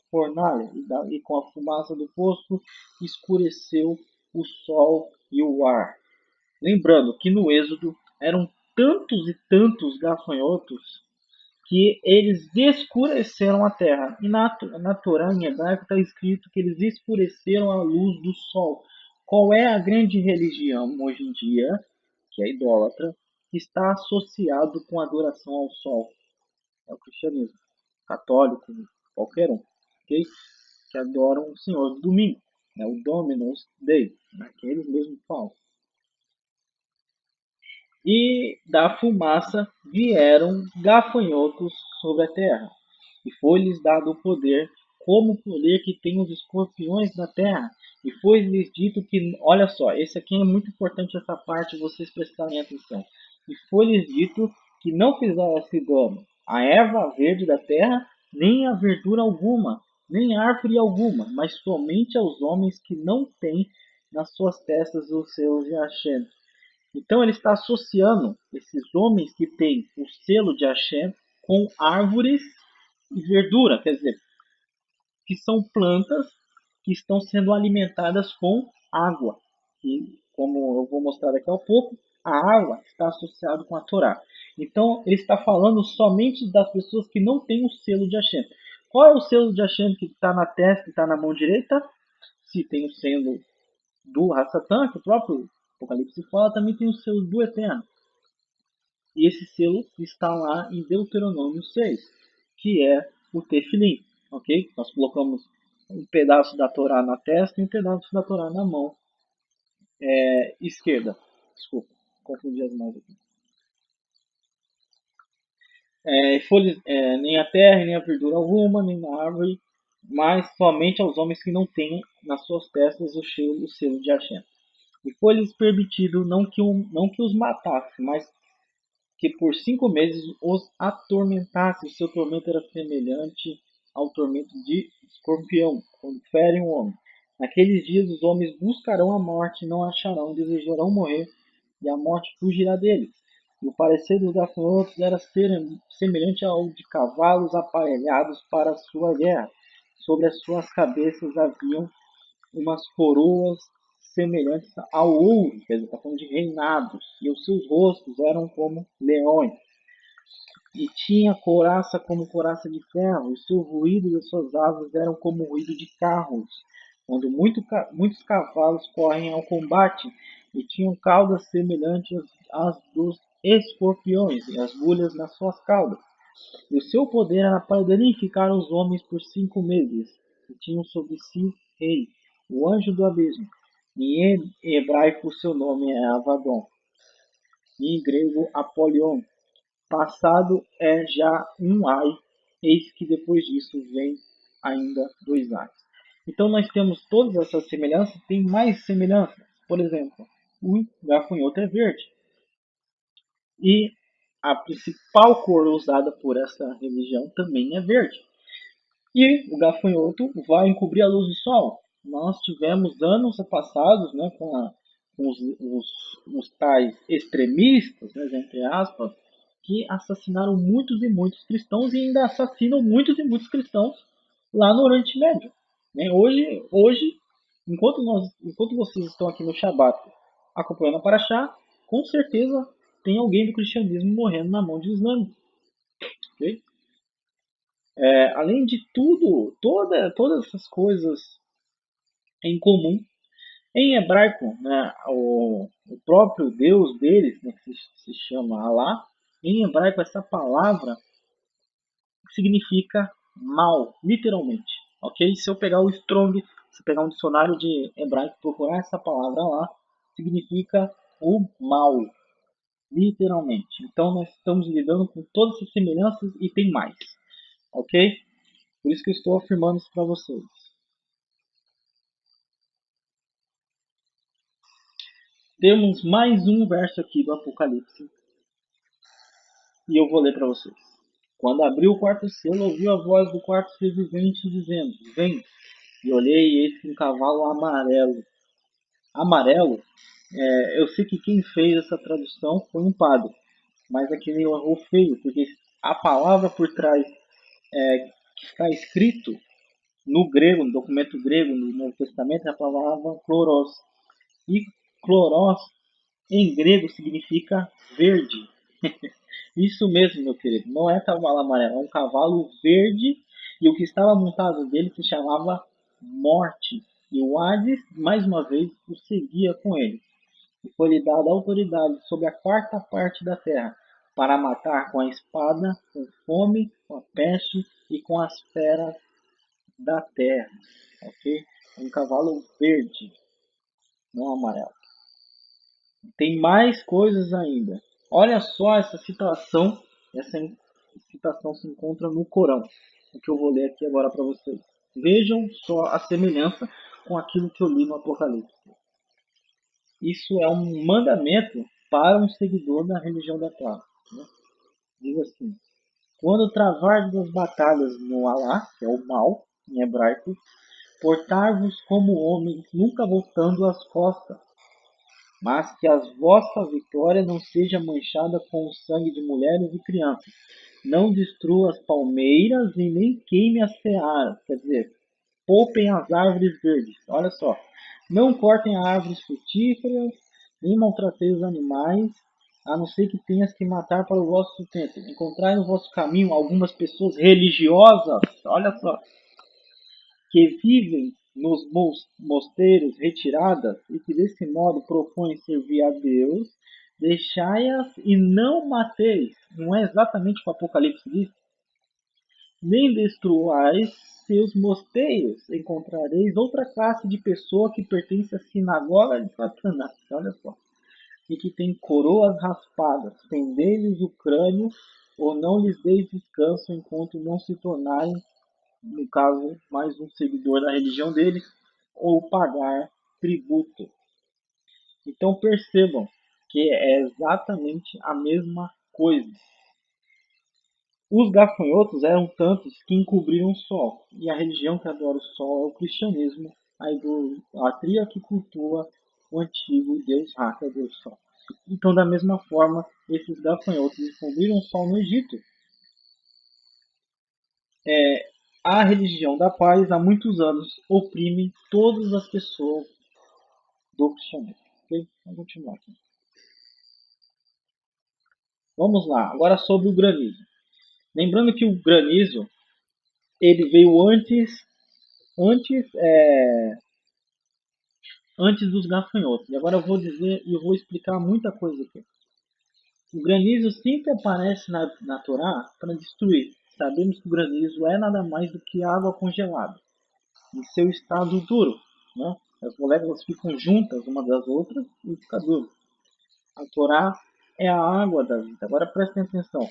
fornalha, e com a fumaça do poço escureceu o sol e o ar. Lembrando que no Êxodo eram tantos e tantos gafanhotos que eles escureceram a terra. E na Torá, em hebraico, está escrito que eles escureceram a luz do sol. Qual é a grande religião hoje em dia, que é idólatra, que está associado com a adoração ao sol? É o cristianismo, católico, qualquer um, okay? Que adoram o Senhor do domingo, né? O Dominus Dei, né? Que eles mesmos falam. E da fumaça vieram gafanhotos sobre a terra, e foi-lhes dado o poder, como o poder que tem os escorpiões da terra. E foi-lhes dito que, olha só, esse aqui é muito importante essa parte, vocês prestarem atenção. E foi-lhes dito que não fizesse dano a erva verde da terra, nem a verdura alguma, nem árvore alguma, mas somente aos homens que não têm nas suas testas os selos de Hashem. Então ele está associando esses homens que têm o selo de Hashem com árvores e verdura, quer dizer, que são plantas que estão sendo alimentadas com água. E como eu vou mostrar daqui a pouco, a água está associada com a Torá. Então ele está falando somente das pessoas que não têm o selo de Hashem. Qual é o selo de Hashem que está na testa e está na mão direita? Se tem o selo do Hassatan, que o próprio Apocalipse fala, também tem o selo do Eterno. E esse selo está lá em Deuteronômio 6, que é o Tefilim, ok? Nós colocamos um pedaço da Torá na testa e um pedaço da Torá na mão esquerda. Desculpa, confundi as mãos aqui. Folhas, nem a terra, nem a verdura alguma, nem na árvore, mas somente aos homens que não têm nas suas testas o selo de Hashem. E foi-lhes permitido não que os matasse, mas que por 5 meses os atormentasse. O seu tormento era semelhante ao tormento de escorpião, quando ferem o homem. Naqueles dias os homens buscarão a morte, não acharão, desejarão morrer, e a morte fugirá deles. E o parecer dos gafanhotos era semelhante ao de cavalos aparelhados para a sua guerra. Sobre as suas cabeças haviam umas coroas semelhantes ao ouro, quer dizer, está falando de reinados, e os seus rostos eram como leões. E tinha couraça como couraça de ferro, e o seu ruído e as suas asas eram como ruído de carros, quando muitos cavalos correm ao combate, e tinham caudas semelhantes às dos escorpiões, e as agulhas nas suas caudas. E o seu poder era para danificar os homens por 5 meses. que tinham sobre si rei, o anjo do abismo. Em hebraico seu nome é Avadon, e em grego Apolion. Passado é já um ai, eis que depois disso vem ainda dois ais. Então nós temos todas essas semelhanças, tem mais semelhanças. Por exemplo, o gafanhoto é verde. E a principal cor usada por essa religião também é verde. E o gafanhoto vai encobrir a luz do sol. Nós tivemos anos passados, né, com os tais extremistas, né, entre aspas, que assassinaram muitos e muitos cristãos e ainda assassinam muitos e muitos cristãos lá no Oriente Médio. Né? Hoje enquanto vocês estão aqui no Shabat acompanhando a Paraxá, com certeza tem alguém do cristianismo morrendo na mão de islâmicos. Okay? Além de tudo, todas essas coisas em comum, em hebraico, né, o próprio Deus deles, né, que se chama Alá, em hebraico essa palavra significa mal, literalmente. Ok? Se eu pegar o Strong, se pegar um dicionário de hebraico e procurar essa palavra lá, significa o mal, literalmente. Então nós estamos lidando com todas essas semelhanças e tem mais. Ok? Por isso que eu estou afirmando isso para vocês. Temos mais um verso aqui do Apocalipse. E eu vou ler para vocês. Quando abriu o quarto selo, ouviu a voz do quarto ser vivente dizendo: Vem! E olhei e eis que um cavalo amarelo. Amarelo? Eu sei que quem fez essa tradução foi um padre. Mas aqui ele errou feio, porque a palavra por trás que está escrito no grego, no documento grego, no Novo Testamento, é a palavra chloros. E chloros em grego significa verde. Isso mesmo, meu querido. Não é cavalo amarelo, é um cavalo verde. E o que estava montado dele se chamava Morte. E o Hades, mais uma vez, o seguia com ele. E foi-lhe dada autoridade sobre a quarta parte da terra, para matar com a espada, com fome, com a peste e com as feras da terra. Ok? Um cavalo verde, não amarelo. Tem mais coisas ainda. Olha só essa citação. Essa citação se encontra no Corão. O que eu vou ler aqui agora para vocês. Vejam só a semelhança com aquilo que eu li no Apocalipse. Isso é um mandamento para um seguidor da religião da Torá. Né? Diz assim: quando travardes as batalhas no Alá, que é o mal, em hebraico, portar-vos como homens, nunca voltando as costas, mas que a vossa vitória não seja manchada com o sangue de mulheres e crianças. Não destrua as palmeiras e nem queime as searas. Quer dizer, poupem as árvores verdes. Olha só. Não cortem árvores frutíferas, nem maltratem os animais, a não ser que tenhas que matar para o vosso sustento. Encontrai no vosso caminho algumas pessoas religiosas, olha só, que vivem nos mosteiros retiradas e que desse modo propõem servir a Deus, deixai-as e não mateis. Não é exatamente o que o Apocalipse diz? Nem destruais seus mosteiros. Encontrareis outra classe de pessoa que pertence à sinagoga de Satanás. Olha só. E que tem coroas raspadas. Pendei-lhes o crânio ou não lhes deis descanso enquanto não se tornarem, no caso, mais um seguidor da religião deles, ou pagar tributo. Então percebam que é exatamente a mesma coisa. Os gafanhotos eram tantos que encobriram o sol, e a religião que adora o sol é o cristianismo, a idolatria que cultua o antigo deus Ra, que é o deus sol. Então, da mesma forma, esses gafanhotos encobriram o sol no Egito. A religião da paz, há muitos anos, oprime todas as pessoas do cristianismo. Okay? Vamos continuar aqui. Vamos lá, agora sobre o granizo. Lembrando que o granizo ele veio antes, antes dos gafanhotos. E agora eu vou dizer e eu vou explicar muita coisa aqui. O granizo sempre aparece na Torá para destruir. Sabemos que o granizo é nada mais do que água congelada. em seu estado duro, né? As moléculas ficam juntas uma das outras e fica duro. A Torá é a água da vida. Agora prestem atenção.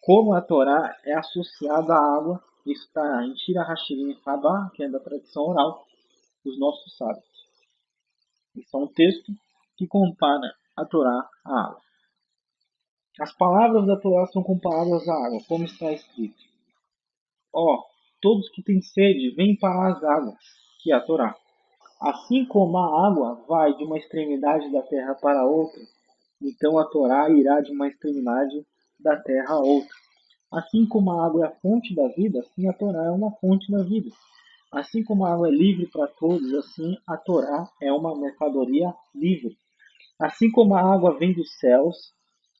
Como a Torá é associada à água, isso está em Shira Hashirim Rabá, que é da tradição oral dos nossos sábios. Isso é um texto que compara a Torá à água. As palavras da Torá são comparadas à água, como está escrito. Ó, todos que têm sede, vêm para as águas, que é a Torá. Assim como a água vai de uma extremidade da terra para outra, então a Torá irá de uma extremidade da terra a outra. Assim como a água é a fonte da vida, assim a Torá é uma fonte da vida. Assim como a água é livre para todos, assim a Torá é uma mercadoria livre. Assim como a água vem dos céus,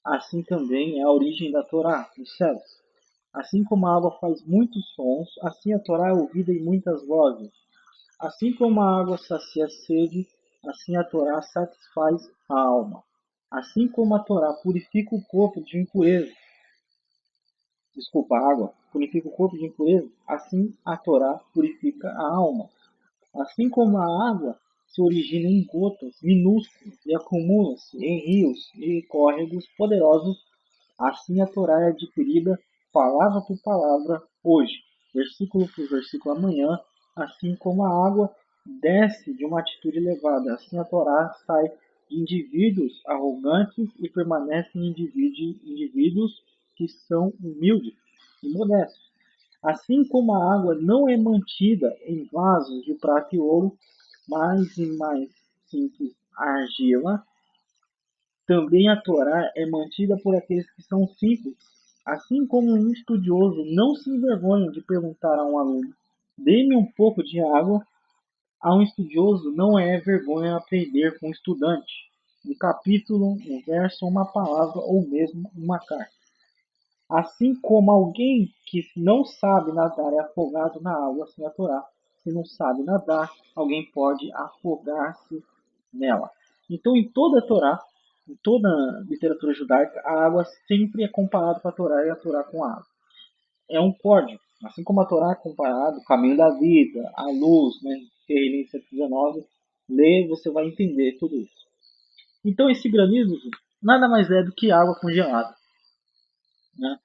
assim também é a origem da Torá, dos céus. Assim como a água faz muitos sons, assim a Torá é ouvida em muitas vozes. Assim como a água sacia a sede, assim a Torá satisfaz a alma. Assim como a Torá purifica o corpo de impureza, a água purifica o corpo de impureza, assim a Torá purifica a alma. Assim como a água se origina em gotas minúsculas e acumula-se em rios e córregos poderosos, assim a Torá é adquirida palavra por palavra hoje, versículo por versículo amanhã, assim como a água desce de uma atitude elevada, assim a Torá sai de indivíduos arrogantes e permanece em indivíduos que são humildes e modestos. Assim como a água não é mantida em vasos de prata e ouro, mas em mais simples argila, também a Torá é mantida por aqueles que são simples. Assim como um estudioso não se envergonha de perguntar a um aluno: dê-me um pouco de água, a um estudioso não é vergonha aprender com um estudante. Um capítulo, um verso, uma palavra ou mesmo uma carta. Assim como alguém que não sabe nadar é afogado na água sem a Torá, se não sabe nadar, alguém pode afogar-se nela. Então, em toda a Torá, em toda a literatura judaica, a água sempre é comparada com a Torá e a Torá com a água. É um código. Assim como a Torá é comparada, o caminho da vida, a luz, né? Ferreirinho 119, lê, você vai entender tudo isso. Então, esse granizo nada mais é do que água congelada, né?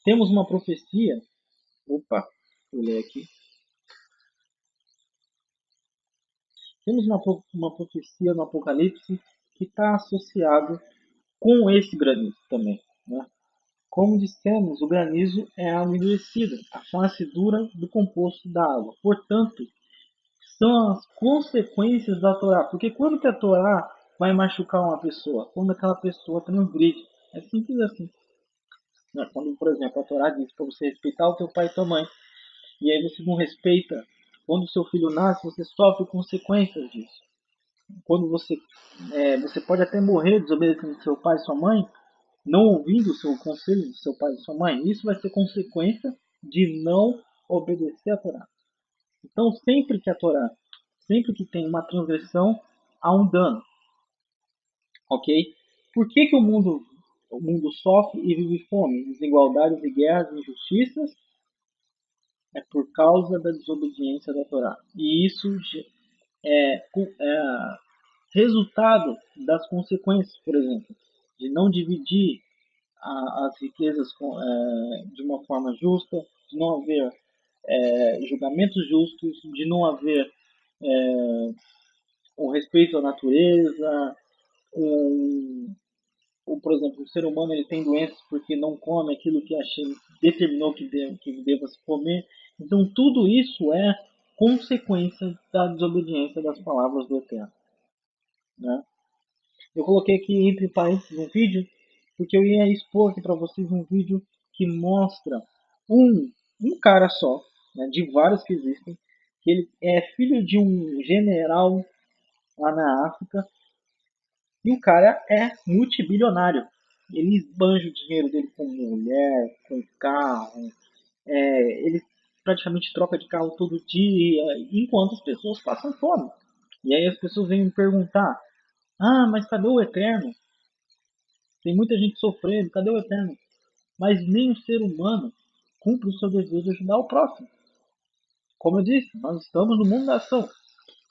Temos uma profecia. Opa, vou ler aqui. Temos uma profecia no Apocalipse que está associado com esse granizo também, né? Como dissemos, o granizo é água endurecida, a face dura do composto da água. Portanto, são as consequências da Torá. Porque quando que a Torá vai machucar uma pessoa? Quando aquela pessoa transgride. É simples assim. Né? Quando, por exemplo, a Torá diz para você respeitar o teu pai e tua mãe, e aí você não respeita, quando o seu filho nasce, você sofre consequências disso. Quando você pode até morrer desobedecendo seu pai e sua mãe, não ouvindo o seu conselho do seu pai e sua mãe. Isso vai ser consequência de não obedecer a Torá. Então, sempre que tem uma transgressão, há um dano, ok? Por que, que o mundo sofre e vive fome, desigualdades e guerras e injustiças? É por causa da desobediência da Torá. E isso é resultado das consequências, por exemplo, de não dividir as riquezas de uma forma justa, de não haver julgamentos justos, de não haver o respeito à natureza, um, por exemplo, o ser humano ele tem doenças porque não come aquilo que determinou que deva se comer. Então tudo isso é consequência da desobediência das palavras do Eterno, né? Eu coloquei aqui entre parênteses um vídeo, porque eu ia expor aqui para vocês um vídeo que mostra um cara só, né, de vários que existem, que ele é filho de um general lá na África, e o cara é multibilionário. Ele esbanja o dinheiro dele com mulher, com carro, ele praticamente troca de carro todo dia, enquanto as pessoas passam fome. E aí as pessoas vêm me perguntar: ah, mas cadê o Eterno? Tem muita gente sofrendo, cadê o Eterno? Mas nem o ser humano cumpre o seu dever de ajudar o próximo. Como eu disse, nós estamos no mundo da ação.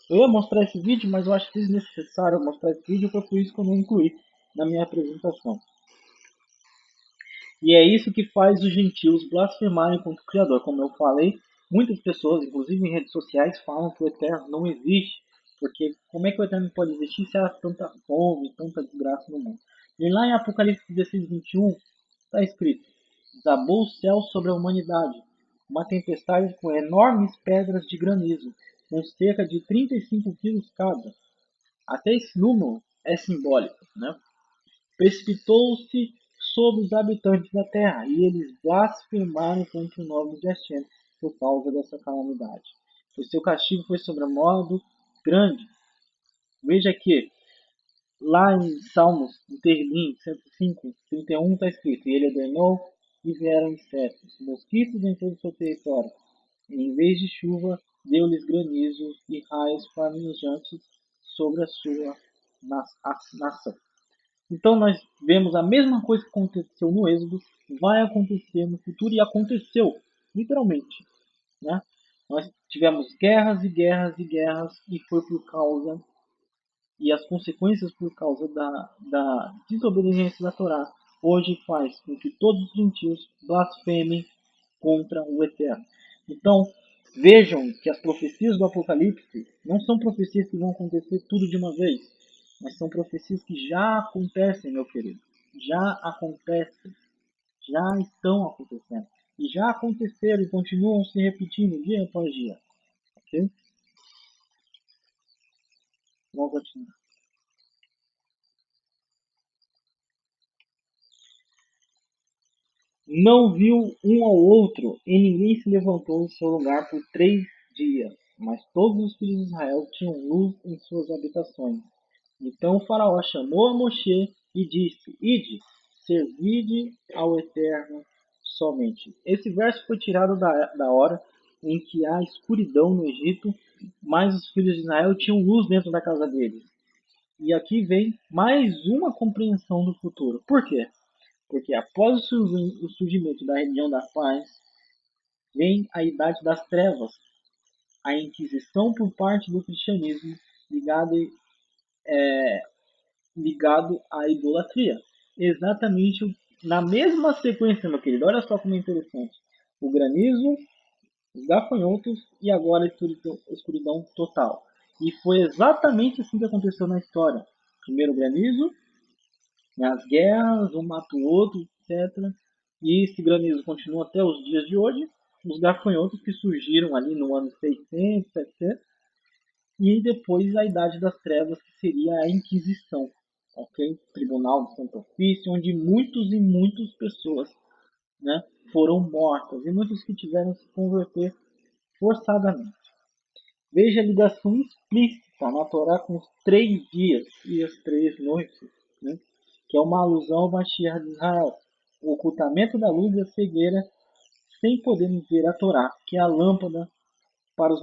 Eu ia mostrar esse vídeo, mas eu acho desnecessário mostrar esse vídeo, foi por isso que eu não incluí na minha apresentação. E é isso que faz os gentios blasfemarem contra o Criador. Como eu falei, muitas pessoas, inclusive em redes sociais, falam que o Eterno não existe. Porque como é que o Eterno pode existir se há tanta fome, tanta desgraça no mundo? E lá em Apocalipse 16, 21, está escrito: desabou o céu sobre a humanidade, uma tempestade com enormes pedras de granizo, com cerca de 35 quilos cada. Até esse número é simbólico, né? Precipitou-se sobre os habitantes da terra, e eles blasfemaram contra o nome de Hashem por causa dessa calamidade. O seu castigo foi sobremodo grande. Veja que lá em Salmos, em Terlim 105, 31, está escrito: e ele ordenou e vieram insetos, mosquitos em todo o seu território. E, em vez de chuva, deu-lhes granizo e raios flamejantes sobre a sua nação. Então nós vemos a mesma coisa que aconteceu no Êxodo, vai acontecer no futuro e aconteceu, literalmente. Né? Nós tivemos guerras e guerras e guerras e foi por causa, e as consequências por causa da desobediência da Torá, hoje faz com que todos os gentios blasfemem contra o Eterno. Então, vejam que as profecias do Apocalipse não são profecias que vão acontecer tudo de uma vez, mas são profecias que já acontecem, meu querido. Já acontecem. Já estão acontecendo. E já aconteceram e continuam se repetindo dia após dia. Ok? Vamos continuar. Não viu um ao outro, e ninguém se levantou em seu lugar por 3 dias. Mas todos os filhos de Israel tinham luz em suas habitações. Então o faraó chamou a Moshe e disse: ide, servide ao Eterno somente. Esse verso foi tirado da hora em que há escuridão no Egito, mas os filhos de Israel tinham luz dentro da casa deles. E aqui vem mais uma compreensão do futuro. Por quê? Porque após o surgimento da religião da paz, vem a idade das trevas, a Inquisição por parte do cristianismo ligado, ligado à idolatria. Exatamente na mesma sequência, meu querido. Olha só como é interessante. O granizo, os gafanhotos e agora a escuridão total. E foi exatamente assim que aconteceu na história. Primeiro o granizo, as guerras, um mata o outro, etc. E esse granizo continua até os dias de hoje. Os gafanhotos que surgiram ali no ano 600, 700. E depois a Idade das Trevas, que seria a Inquisição. Ok? Tribunal de Santo Ofício, onde muitos e muitas pessoas, né, foram mortas. E muitos que tiveram que se converter forçadamente. Veja a ligação explícita na Torá com os 3 dias e as 3 noites, né? Que é uma alusão ao Mashiach de Israel. O ocultamento da luz e a cegueira sem podermos ver a Torá, que é a lâmpada para os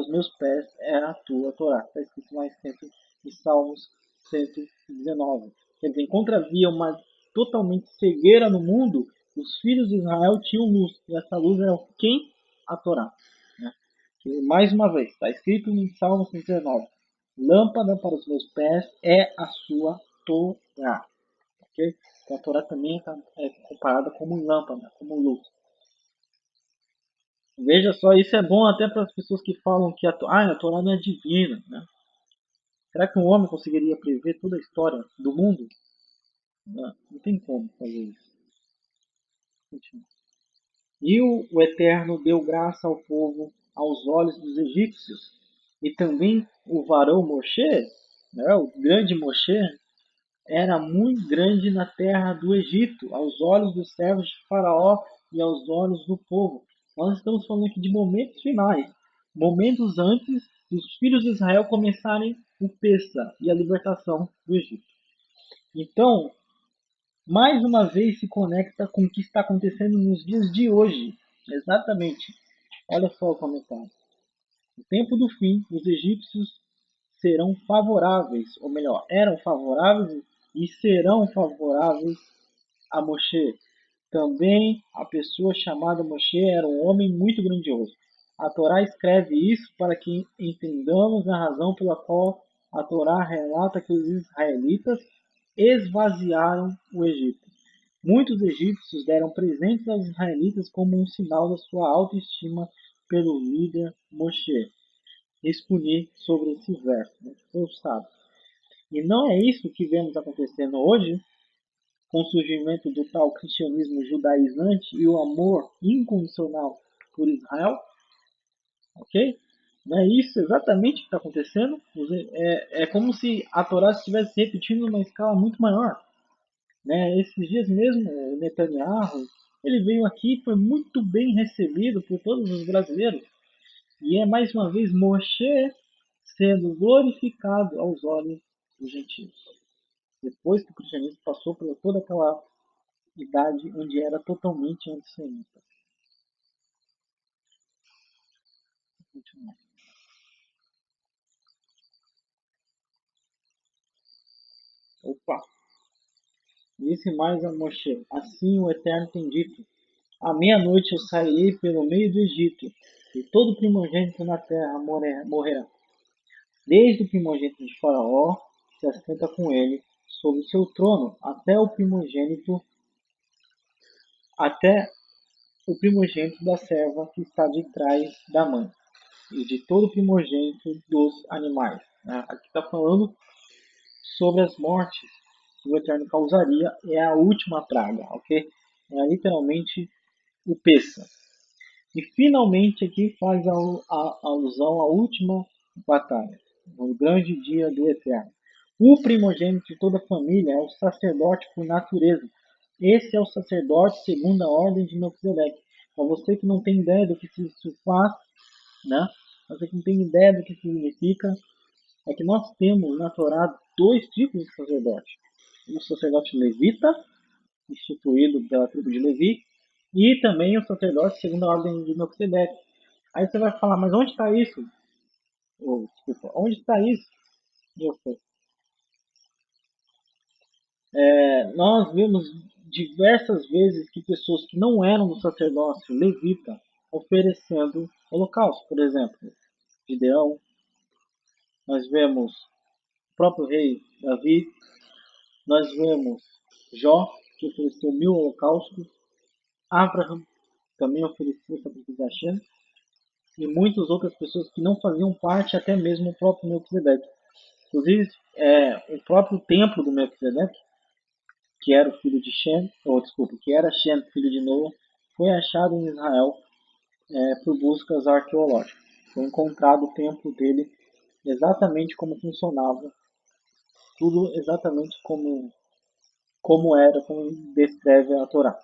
meus pés é a tua Torá. Está escrito lá em Salmos 119. Quer dizer, enquanto havia uma totalmente cegueira no mundo, os filhos de Israel tinham luz. E essa luz era quem? A Torá. Né? E, mais uma vez, está escrito em Salmos 119. Lâmpada para os meus pés é a sua Torá. Okay? Então a Torá também é comparada como lâmpada, como luz. Veja só, isso é bom até para as pessoas que falam que a Torá não é divina. Né? Será que um homem conseguiria prever toda a história do mundo? Não, não tem como fazer isso. Continua. E o Eterno deu graça ao povo aos olhos dos egípcios. E também o varão Moshe, né, o grande Moshe, era muito grande na terra do Egito, aos olhos dos servos de Faraó e aos olhos do povo. Nós estamos falando aqui de momentos finais, momentos antes dos filhos de Israel começarem o Pessa e a libertação do Egito. Então, mais uma vez se conecta com o que está acontecendo nos dias de hoje. Exatamente. Olha só o comentário. No tempo do fim, os egípcios serão favoráveis, ou melhor, eram favoráveis e serão favoráveis a Moshe. Também a pessoa chamada Moshe era um homem muito grandioso. A Torá escreve isso para que entendamos a razão pela qual a Torá relata que os israelitas esvaziaram o Egito. Muitos egípcios deram presentes aos israelitas como um sinal da sua autoestima pelo líder Moshe. Expunir sobre esse verso, né? Todos sabem. E não é isso que vemos acontecendo hoje, com o surgimento do tal cristianismo judaizante e o amor incondicional por Israel, ok? Não é isso exatamente que está acontecendo? É como se a Torá estivesse repetindo numa escala muito maior. Né? Esses dias mesmo, o Netanyahu, ele veio aqui e foi muito bem recebido por todos os brasileiros. E é mais uma vez Moshe sendo glorificado aos olhos dos gentios. Depois que o cristianismo passou por toda aquela idade onde era totalmente antissemita. Opa! Disse mais a Moshe: Assim o Eterno tem dito: À meia-noite eu sairei pelo meio do Egito, e todo primogênito na terra morrerá. Desde o primogênito de Faraó, que se assenta com ele sobre o seu trono, até o primogênito da serva que está de trás da mãe, e de todo o primogênito dos animais. Aqui está falando sobre as mortes que o Eterno causaria, é a última praga, ok? É literalmente o Pessa. E finalmente aqui faz a alusão à última batalha, no grande dia do Eterno. O primogênito de toda a família é o sacerdote por natureza. Esse é o sacerdote segundo a ordem de Melquisedeque. Para você que não tem ideia do que isso faz, né? Você que não tem ideia do que significa, é que nós temos na Torá dois tipos de sacerdote. O sacerdote levita, instituído pela tribo de Levi, e também o sacerdote segundo a ordem de Melquisedeque. Aí você vai falar, mas onde está isso? Desculpa, onde está isso? Nós vimos diversas vezes que pessoas que não eram do sacerdócio levita oferecendo holocausto, por exemplo, Gideão, nós vemos o próprio rei Davi, nós vemos Jó, que ofereceu 1000 holocaustos, Abraham também ofereceu sacrifício a Hashem, e muitas outras pessoas que não faziam parte, até mesmo o próprio Melquisedeque. Inclusive, o próprio templo do Melquisedeque, que era o filho de Shem, que era Shem, filho de Noa, foi achado em Israel por buscas arqueológicas. Foi encontrado o templo dele exatamente como funcionava, tudo exatamente como era, como descreve a Torá.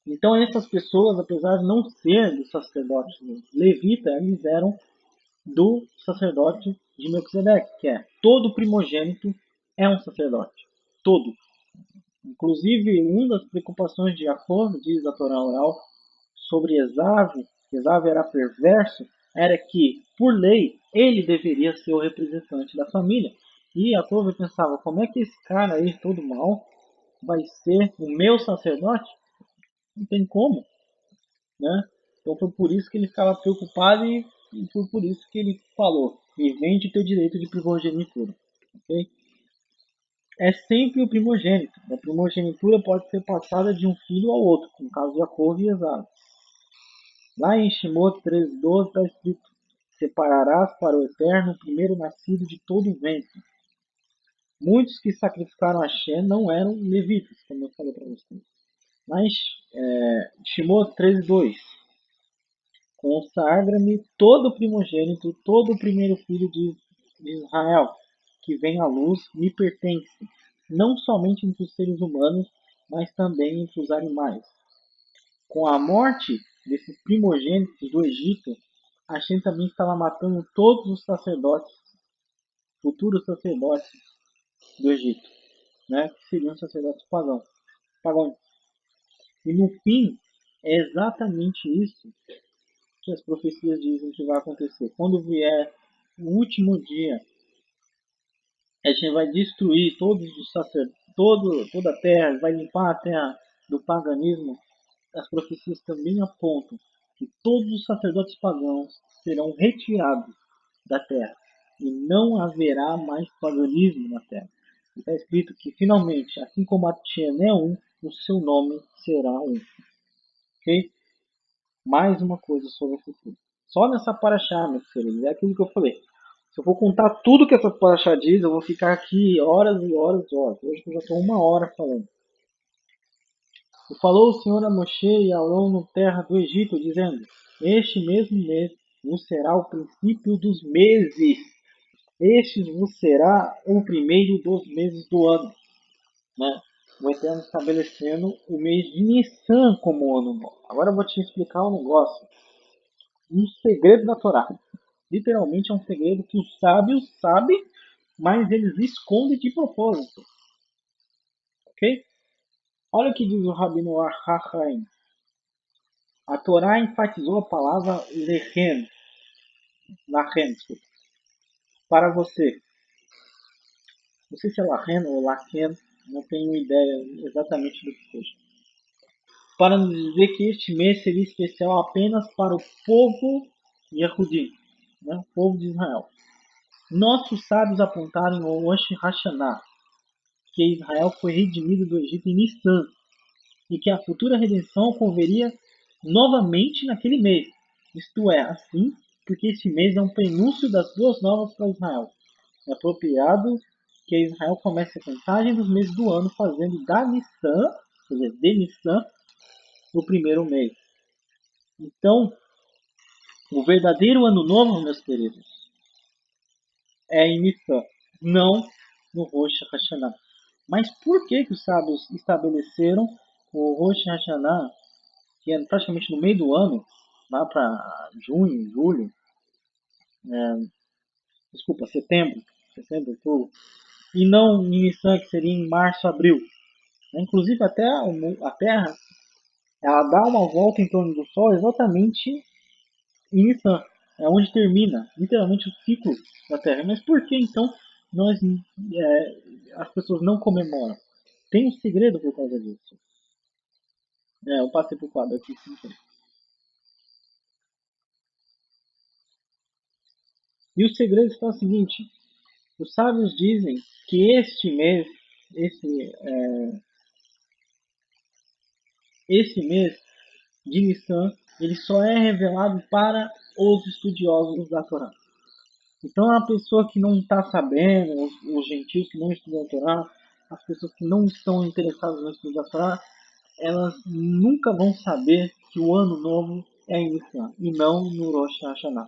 Então essas pessoas, apesar de não ser do sacerdote levita, eles eram do sacerdote de Melquisedeque, que é todo primogênito é um sacerdote. Todo. Inclusive, uma das preocupações de Jacó, diz a Torá oral, sobre Esav era perverso, era que, por lei, ele deveria ser o representante da família. E Jacó pensava, como é que esse cara aí, todo mal, vai ser o meu sacerdote? Não tem como, né? Então foi por isso que ele ficava preocupado e foi por isso que ele falou, me vende teu direito de primogenitura. Okay? É sempre o primogênito. A primogenitura pode ser passada de um filho ao outro, como o caso de Jacó e Esaú. Lá em Shemot 13:12 está escrito: Separarás para o Eterno o primeiro nascido de todo o ventre. Muitos que sacrificaram a Shem não eram levitas, como eu falei para vocês. Lá em Shemot 13:2: Consagra-me todo o primogênito, todo o primeiro filho de Israel, que vem à luz, me pertence, não somente entre os seres humanos, mas também entre os animais. Com a morte desses primogênitos do Egito, Hashem também estava matando todos os sacerdotes, futuros sacerdotes do Egito, né, que seriam sacerdotes pagãos. E no fim, é exatamente isso que as profecias dizem que vai acontecer. Quando vier o último dia, a gente vai destruir todos os sacerdotes, toda a terra, vai limpar a terra do paganismo. As profecias também apontam que todos os sacerdotes pagãos serão retirados da terra e não haverá mais paganismo na terra. Está escrito que finalmente, assim como a Tiene é um, o seu nome será um. Ok? Mais uma coisa sobre o futuro. Só nessa paraxá, meus queridos, é aquilo que eu falei. Se eu for contar tudo que essa paraxá diz, eu vou ficar aqui horas e horas e horas. Hoje eu já estou 1 hora falando. E falou o Senhor a Moshe e a Arão no terra do Egito, dizendo: Este mesmo mês vos será o princípio dos meses. Este vos será o primeiro dos meses do ano. Né? O Eterno estabelecendo o mês de Nissan como ano novo. Agora eu vou te explicar um negócio. Um segredo da Torá. Literalmente é um segredo que os sábios sabem, mas eles escondem de propósito. Ok? Olha o que diz o Rabino Achaim. A Torá enfatizou a palavra lechem, desculpa, para você. Não sei se é lachem ou lachem, não tenho ideia exatamente do que seja. Para nos dizer que este mês seria especial apenas para o povo Yehudi, né? O povo de Israel. Nossos sábios apontaram em Rosh Hashanah que Israel foi redimido do Egito em Nissan e que a futura redenção ocorreria novamente naquele mês. Isto é, assim, porque este mês é um prenúncio das boas novas para Israel. É apropriado que Israel comece a contagem dos meses do ano fazendo da Nissan, quer dizer, de Nissan, o primeiro mês. Então, o verdadeiro ano novo, meus queridos, é em Nissan, não no Rosh Hashanah. Mas por que os sábios estabeleceram o Rosh Hashanah, que é praticamente no meio do ano, lá para junho, julho, setembro, outubro, e não em Nissan, que seria em março, abril? Inclusive até a Terra, ela dá uma volta em torno do Sol exatamente em Nissan, é onde termina literalmente o ciclo da Terra. Mas por que então as pessoas não comemoram? Tem um segredo por causa disso. Eu passei pro quadro aqui. E o segredo está o seguinte: os sábios dizem que este mês, esse, esse mês de Nissan, ele só é revelado para os estudiosos da Torá. Então, a pessoa que não está sabendo, os gentios que não estudam a Torá, as pessoas que não estão interessadas no estudo da Torá, elas nunca vão saber que o ano novo é em Nissan e não no Rosh Hashanah.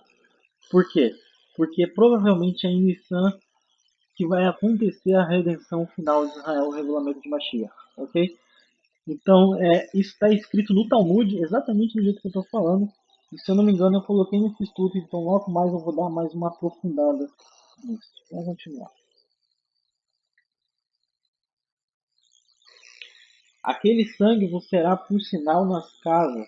Por quê? Porque provavelmente é em Nissan que vai acontecer a redenção final de Israel, o regulamento de Mashiach, ok? Então, isso está escrito no Talmud, exatamente do jeito que eu estou falando. E se eu não me engano, eu coloquei nesse estudo, então logo mais eu vou dar mais uma aprofundada nisso. Vamos continuar. Aquele sangue vos será por sinal nas casas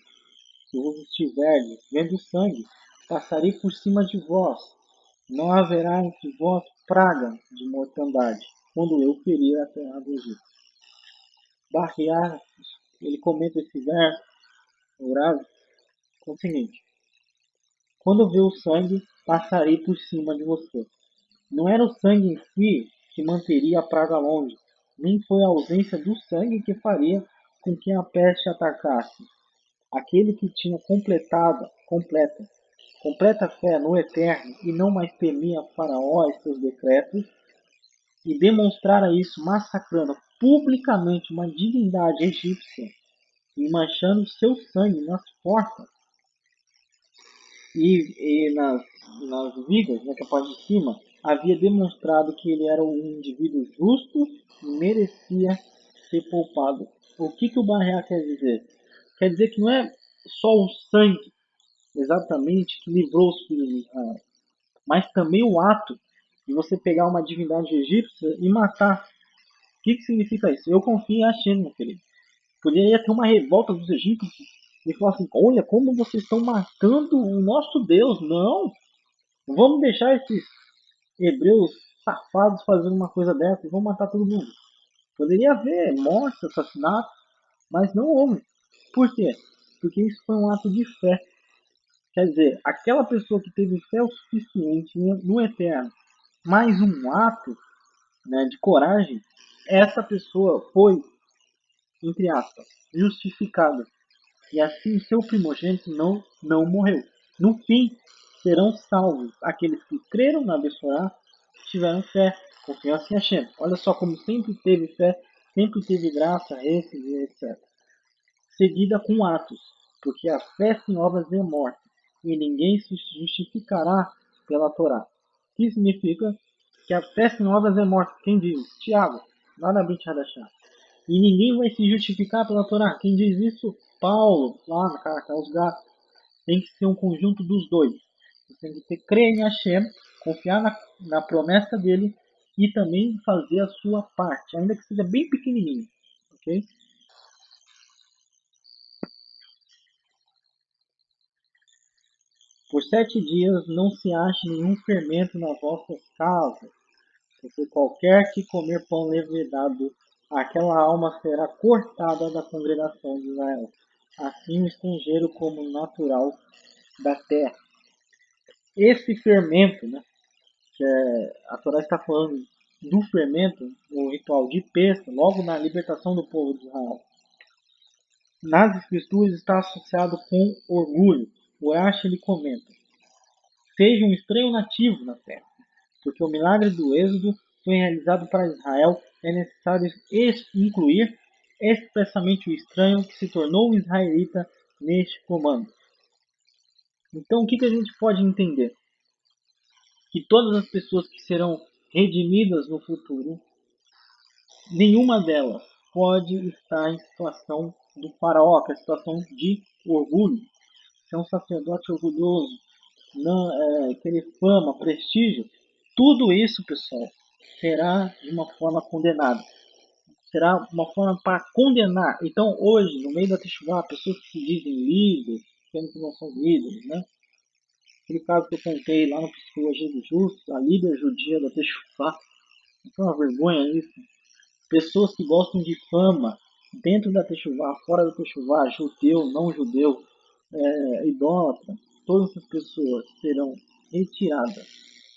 que vos estiverdes. Vendo o sangue, passarei por cima de vós. Não haverá entre vós praga de mortandade, quando eu ferir a terra do Egito. Barrear, ele comenta esse verso, Urav, com o seguinte: quando vê o sangue, passarei por cima de você. Não era o sangue em si que manteria a praga longe, nem foi a ausência do sangue que faria com que a peste atacasse. Aquele que tinha completa fé no Eterno e não mais temia Faraó e seus decretos, e demonstrara isso massacrando publicamente uma divindade egípcia e manchando seu sangue nas portas e nas vigas, que é a parte de cima, havia demonstrado que ele era um indivíduo justo e merecia ser poupado. O que o Barreá quer dizer? Quer dizer que não é só o sangue exatamente que livrou os filhos de Israel, mas também o ato de você pegar uma divindade egípcia e matar. O que significa isso? Eu confio em Hashem, meu querido. Poderia ter uma revolta dos egípcios e falar assim: olha como vocês estão matando o nosso Deus. Não, vamos deixar esses hebreus safados fazendo uma coisa dessa e vão matar todo mundo. Poderia haver morte, assassinato, mas não houve. Por quê? Porque isso foi um ato de fé. Quer dizer, aquela pessoa que teve fé o suficiente no Eterno, mais um ato, né, de coragem, essa pessoa foi, entre aspas, justificada. E assim o seu primogênito não morreu. No fim, serão salvos aqueles que creram na Bessorá, tiveram fé, confiança em Hashem. Olha só como sempre teve fé, sempre teve graça, e etc. Seguida com atos, porque a fé sem obras é morta, e ninguém se justificará pela Torá. O que significa que a fé sem obras é morta? Quem diz? Tiago, lá na Brit Hadashah. E ninguém vai se justificar pela Torá. Quem diz isso? Paulo, lá na carta aos Gálatas. Tem que ser um conjunto dos dois. Você tem que ter, crer em Hashem, confiar na promessa dele e também fazer a sua parte, ainda que seja bem pequenininho. Ok? Por 7 dias não se ache nenhum fermento nas vossas casas, porque qualquer que comer pão levedado, aquela alma será cortada da congregação de Israel. Assim o estrangeiro como natural da terra. Esse fermento, né, a Torá está falando do fermento, o ritual de Pêssego, logo na libertação do povo de Israel. Nas escrituras está associado com orgulho. O Rashi ele comenta: seja um estranho nativo na terra, porque o milagre do êxodo foi realizado para Israel, é necessário incluir expressamente o estranho que se tornou israelita neste comando. Então, o que a gente pode entender? Que todas as pessoas que serão redimidas no futuro, nenhuma delas pode estar em situação do faraó, que é a situação de orgulho. Ser um sacerdote orgulhoso, não, querer fama, prestígio, tudo isso, pessoal, será de uma forma condenada. Será uma forma para condenar. Então, hoje, no meio da Teshuvá, pessoas que se dizem líderes, sendo que não são líderes, né? Aquele caso que eu contei lá no Psicologia do Justo, a líder judia da Teshuvá. É uma vergonha isso. Pessoas que gostam de fama dentro da Teshuvá, fora da Teshuvá, judeu, não judeu, idólatra, todas essas pessoas serão retiradas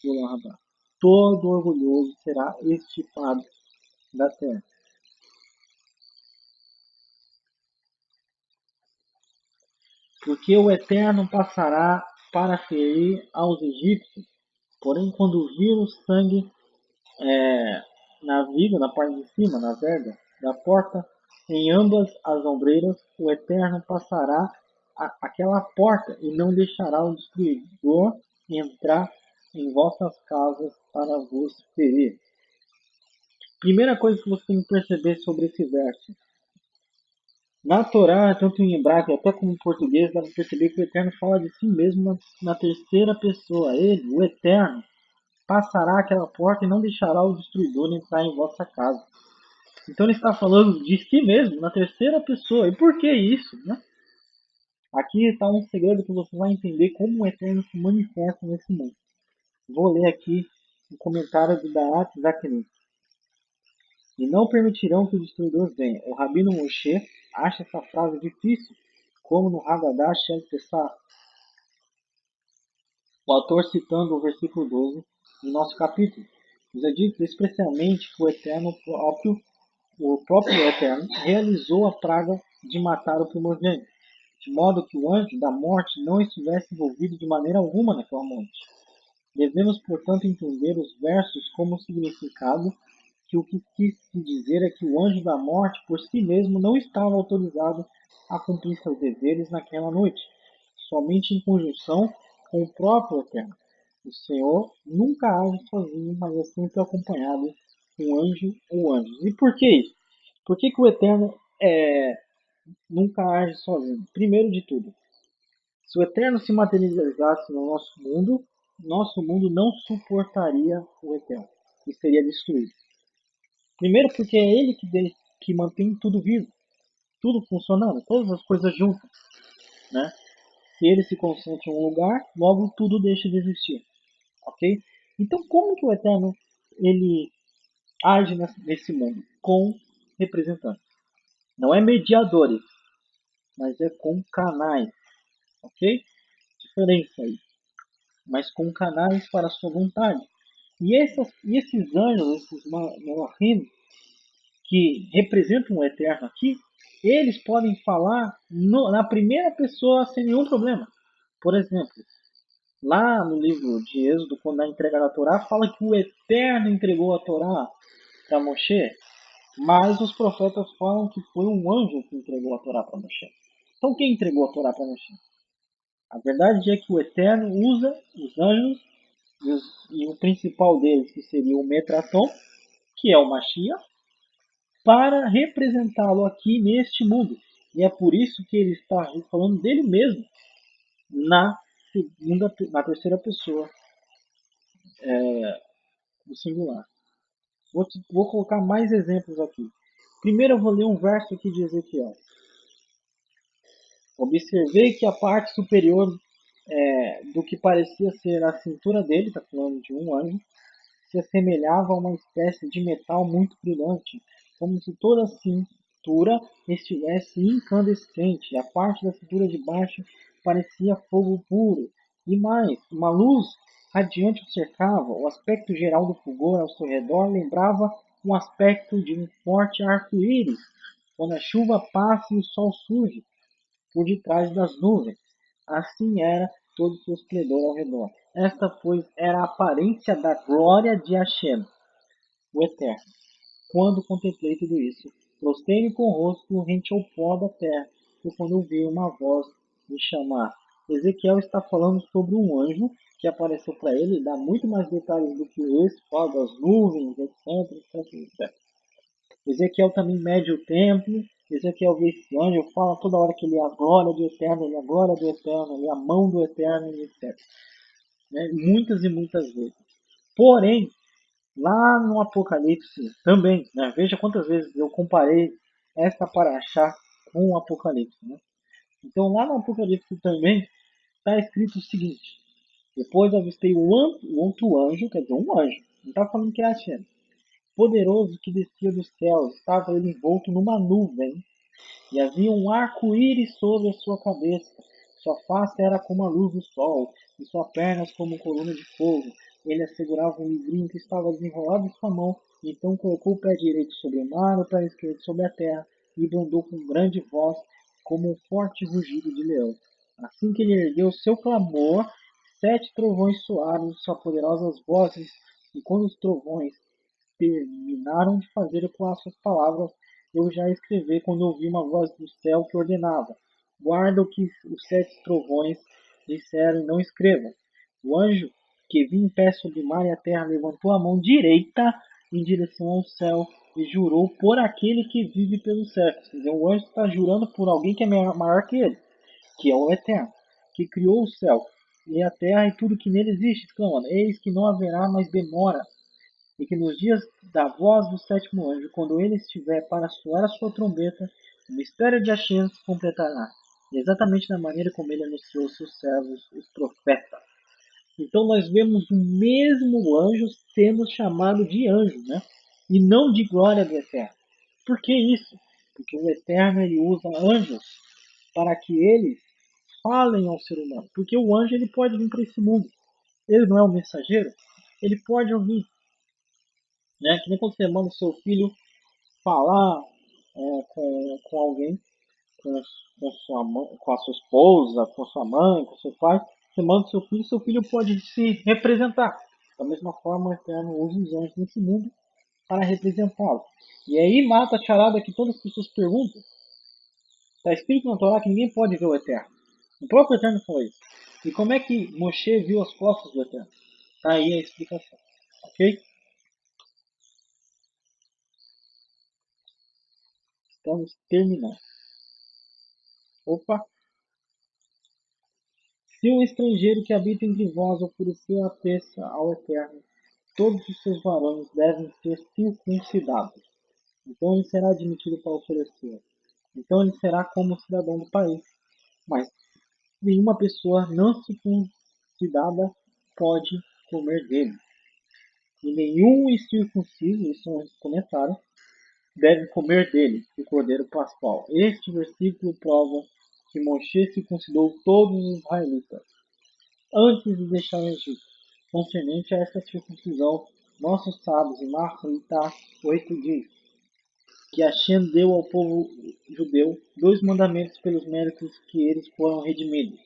do Lava. Todo orgulhoso será extirpado da terra. Porque o Eterno passará para ferir aos egípcios, porém quando vir o sangue na viga, na parte de cima, na verga da porta, em ambas as ombreiras, o Eterno passará aquela porta e não deixará o destruidor entrar em vossas casas para vos ferir. Primeira coisa que você tem que perceber sobre esse verso. Na Torá, tanto em hebraico até como em português, dá para perceber que o Eterno fala de si mesmo na terceira pessoa. Ele, o Eterno, passará aquela porta e não deixará o destruidor entrar em vossa casa. Então ele está falando de si mesmo na terceira pessoa. E por que isso? Né? Aqui está um segredo que você vai entender como o Eterno se manifesta nesse mundo. Vou ler aqui o comentário do Da'at Zakrin. E não permitirão que o destruidor venha. O Rabino Moshe acha essa frase difícil, como no Haggadah Shel Pesach. O autor citando o versículo 12 do nosso capítulo. Nos é dito expressamente que o próprio Eterno realizou a praga de matar o primogênito, de modo que o anjo da morte não estivesse envolvido de maneira alguma naquela morte. Devemos, portanto, entender os versos como significado que o que quis se dizer é que o anjo da morte por si mesmo não estava autorizado a cumprir seus deveres naquela noite, somente em conjunção com o próprio Eterno. O Senhor nunca age sozinho, mas é sempre acompanhado de um anjo ou anjos. E por que isso? Por que o Eterno nunca age sozinho? Primeiro de tudo, se o Eterno se materializasse no nosso mundo não suportaria o Eterno e seria destruído. Primeiro porque é ele que mantém tudo vivo, tudo funcionando, todas as coisas juntas. Né? Se ele se concentra em um lugar, logo tudo deixa de existir. Ok? Então como que o Eterno ele age nesse mundo? Com representantes. Não é mediadores, mas é com canais. Ok? diferença aí, mas com canais para a sua vontade. E esses anjos, esses Malachim, que representam o Eterno aqui, eles podem falar na primeira pessoa sem nenhum problema. Por exemplo, lá no livro de Êxodo, quando a entrega da Torá, fala que o Eterno entregou a Torá para Moshe, mas os profetas falam que foi um anjo que entregou a Torá para Moshe. Então quem entregou a Torá para Moshe? A verdade é que o Eterno usa os anjos e o principal deles, que seria o Metraton, que é o Mashiach, para representá-lo aqui neste mundo. E é por isso que ele está falando dele mesmo na terceira pessoa do singular. Vou colocar mais exemplos aqui. Primeiro eu vou ler um verso aqui de Ezequiel. Observei que a parte superior do que parecia ser a cintura dele, está falando de um anjo, se assemelhava a uma espécie de metal muito brilhante, como se toda a cintura estivesse incandescente. A parte da cintura de baixo parecia fogo puro. E mais, uma luz radiante o cercava. O aspecto geral do fulgor ao seu redor lembrava um aspecto de um forte arco-íris, quando a chuva passa e o sol surge por detrás das nuvens. Assim era todo o seu esplendor ao redor. Esta, pois, era a aparência da glória de Hashem, o Eterno. Quando contemplei tudo isso, prostei-me com o rosto rente ao pó da terra, e quando ouvi uma voz me chamar. Ezequiel está falando sobre um anjo que apareceu para ele e dá muito mais detalhes do que esse, fala das nuvens, etc, etc, etc. Ezequiel também mede o templo. Ezequiel vê esse anjo, fala toda hora que ele é a glória do Eterno, ele é a glória do Eterno, ele é a mão do Eterno, etc. Né? Muitas e muitas vezes. Porém, lá no Apocalipse também, né? Veja quantas vezes eu comparei esta paraxá com o Apocalipse. Né? Então lá no Apocalipse também está escrito o seguinte: depois avistei um outro anjo, quer dizer, um anjo, não está falando que é Hashem, poderoso que descia dos céus, estava ele envolto numa nuvem, e havia um arco-íris sobre a sua cabeça. Sua face era como a luz do sol, e suas pernas como coluna de fogo. Ele assegurava um livrinho que estava desenrolado em sua mão, e então colocou o pé direito sobre o mar, o pé esquerdo sobre a terra, e bradou com grande voz, como um forte rugido de leão. Assim que ele ergueu seu clamor, 7 trovões soaram suas poderosas vozes, e quando os trovões terminaram de fazer ecoar suas palavras, eu já escrevi quando ouvi uma voz do céu que ordenava: guarda o que os 7 trovões disseram e não escreva. O anjo que vinha em pé sobre o mar e a terra levantou a mão direita em direção ao céu e jurou por aquele que vive pelos séculos. Quer dizer, o anjo está jurando por alguém que é maior que ele, que é o Eterno, que criou o céu e a terra e tudo que nele existe, exclamando: eis que não haverá mais demora, e que nos dias da voz do sétimo anjo, quando ele estiver para soar a sua trombeta, o mistério de Hashem se completará, exatamente da maneira como ele anunciou aos seus servos, os profetas. Então nós vemos o mesmo anjo sendo chamado de anjo, né? E não de glória do Eterno. Por que isso? Porque o Eterno ele usa anjos para que eles falem ao ser humano. Porque o anjo ele pode vir para esse mundo. Ele não é um mensageiro. Ele pode ouvir. Né? Que nem quando você manda o seu filho falar com alguém, com a sua esposa, com sua mãe, com seu pai, você manda o seu filho pode se representar. Da mesma forma, o Eterno usa os anjos nesse mundo para representá-lo. E aí mata a charada que todas as pessoas perguntam. Está escrito na Torá que ninguém pode ver o Eterno. O próprio Eterno falou isso. E como é que Moshe viu as costas do Eterno? Está aí a explicação. Ok? Estamos terminando. Opa! Se um estrangeiro que habita entre vós oferecer a peça ao Eterno, todos os seus varões devem ser circuncidados. Então ele será admitido para oferecer. Então ele será como cidadão do país. Mas nenhuma pessoa não circuncidada pode comer dele. E nenhum incircunciso, isso é um comentário, deve comer dele, o cordeiro pascual. Este versículo prova que Moshe circuncidou todos os israelitas. antes de deixar o Egito. Concernente a essa circuncisão, nossos sábios em Marita 8 diz que Hashem deu ao povo judeu 2 mandamentos pelos méritos que eles foram redimidos.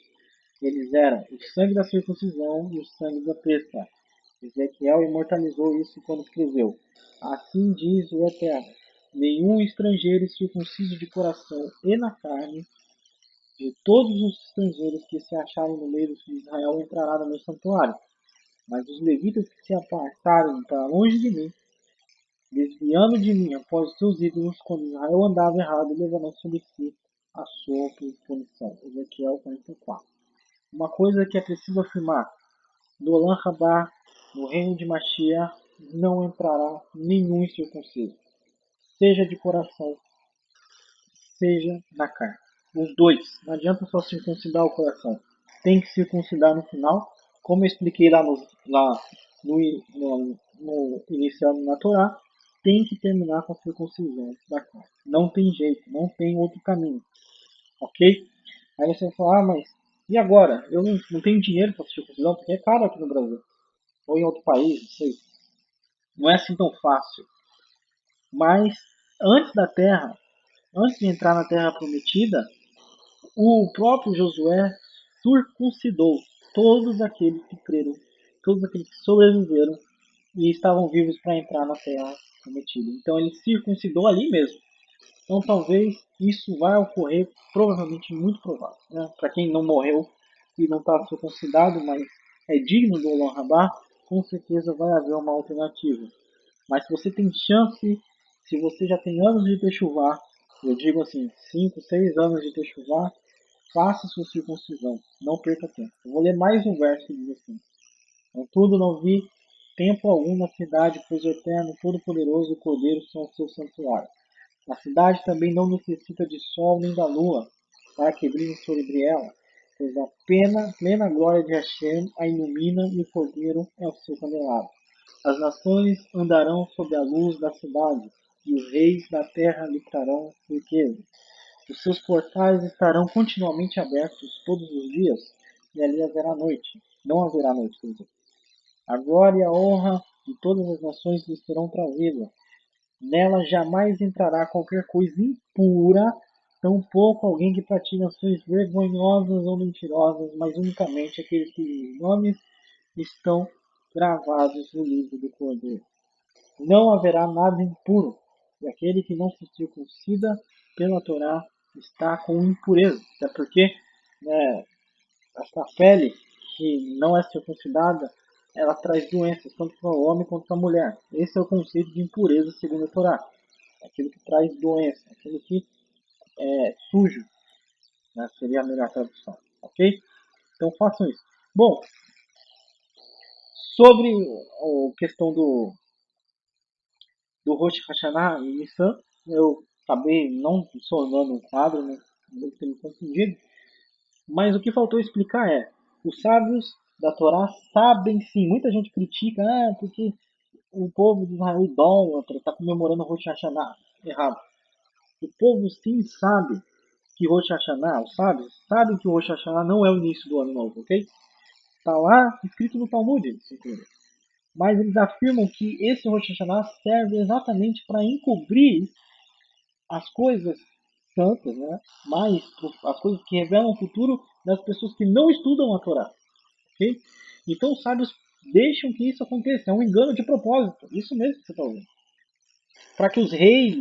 Eles eram o sangue da circuncisão e o sangue da Páscoa. Ezequiel imortalizou isso quando escreveu: Assim diz o Eterno: nenhum estrangeiro circunciso de coração e na carne, de todos os estrangeiros que se acharem no meio de Israel, entrará no meu santuário. Mas os levitas que se apartarem para longe de mim, desviando de mim após os seus ídolos, quando Israel andava errado, levarão sobre si a sua punição. Ezequiel 44. Uma coisa que é preciso afirmar: do Olam Rabá, no reino de Mashiach, não entrará nenhum incircunciso, seja de coração, seja na carne. Os dois. Não adianta só circuncidar o coração. Tem que circuncidar no final, como eu expliquei lá no iniciando na Torá, tem que terminar com a circuncisão da carne. Não tem jeito, não tem outro caminho. Ok? Aí você vai falar, mas e agora? Eu não tenho dinheiro para circuncisão, porque é caro aqui no Brasil. Ou em outro país, não sei. Não é assim tão fácil. Mas antes de entrar na terra prometida, o próprio Josué circuncidou todos aqueles que creram, todos aqueles que sobreviveram e estavam vivos para entrar na terra prometida. Então ele circuncidou ali mesmo. Então talvez isso vai ocorrer, provavelmente muito provável. Né? Para quem não morreu e não está circuncidado, mas é digno do Olam Rabá, com certeza vai haver uma alternativa. Mas se você tem chance, se você já tem anos de Techuvá, eu digo assim, 5, 6 anos de Techuvá, faça sua circuncisão, não perca tempo. Eu vou ler mais um verso que diz assim: contudo não vi tempo algum na cidade, pois o Eterno Todo-Poderoso e o Cordeiro são o seu santuário. A cidade também não necessita de sol nem da lua, para que brilhe sobre ela, pois a plena glória de Hashem a ilumina e o Cordeiro é o seu candelabro. As nações andarão sob a luz da cidade, e os reis da terra lhe trarão riqueza. Os seus portais estarão continuamente abertos todos os dias, e ali haverá noite. Não haverá noite, quer dizer. A glória e a honra de todas as nações lhe serão trazidas. Nela jamais entrará qualquer coisa impura, tampouco alguém que pratique ações vergonhosas ou mentirosas, mas unicamente aqueles cujos nomes estão gravados no livro do Cordeiro. Não haverá nada impuro, e aquele que não se circuncida pela Torá está com impureza. Até porque, né, essa pele que não é circuncidada, ela traz doenças, tanto para o homem quanto para a mulher. Esse é o conceito de impureza segundo a Torá. Aquilo que traz doença, aquilo que é sujo, né, seria a melhor tradução. Ok? Então façam isso. Bom, sobre a questão do Rosh Hashanah e Nissan, eu acabei não formando um quadro, né? Devo ter me confundido. Mas o que faltou explicar é, os sábios da Torá sabem sim, muita gente critica, porque o povo de Israel idólatra está comemorando o Rosh Hashanah. Errado. O povo sim sabe que Rosh Hashanah, os sábios, sabem que o Rosh Hashanah não é o início do ano novo, ok? Está lá escrito no Talmud, mas eles afirmam que esse Rosh Hashanah serve exatamente para encobrir as coisas santas, né? Mas as coisas que revelam o futuro das pessoas que não estudam a Torá, ok? Então os sábios deixam que isso aconteça, é um engano de propósito, isso mesmo que você está ouvindo. Para que os reis,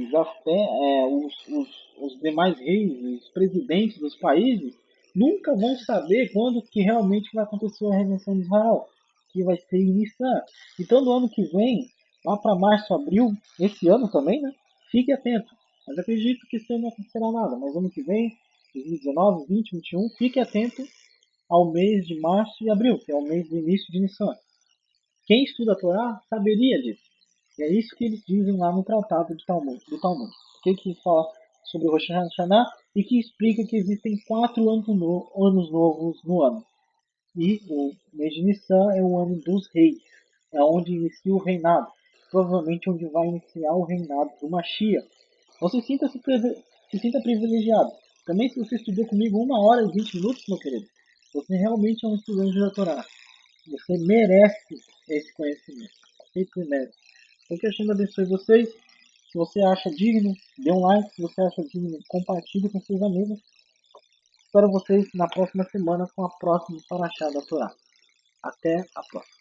os demais reis, os presidentes dos países, nunca vão saber quando que realmente vai acontecer a redenção de Israel, que vai ser em Nissan. Então, no ano que vem, lá para março, abril, esse ano também, né? Fique atento. Mas acredito que esse ano não acontecerá nada. Mas ano que vem, 2019, 20, 21, fique atento ao mês de março e abril, que é o mês do início de Nissan. Quem estuda a Torá saberia disso. E é isso que eles dizem lá no Tratado de do Talmud. Que fala sobre o Rosh Hashanah e que explica que existem 4 anos novos no ano. E o mês de Nissan é o ano dos reis. É onde inicia o reinado. Provavelmente onde vai iniciar o reinado do Mashiach. Você se sinta privilegiado. Também se você estudou comigo 1 hora e 20 minutos, meu querido. Você realmente é um estudante da Torá. Você merece esse conhecimento. Feito merece. Então que Hashem abençoe vocês. Se você acha digno, dê um like. Se você acha digno, compartilhe com seus amigos. Espero vocês na próxima semana com a próxima Parashá da Torá. Até a próxima.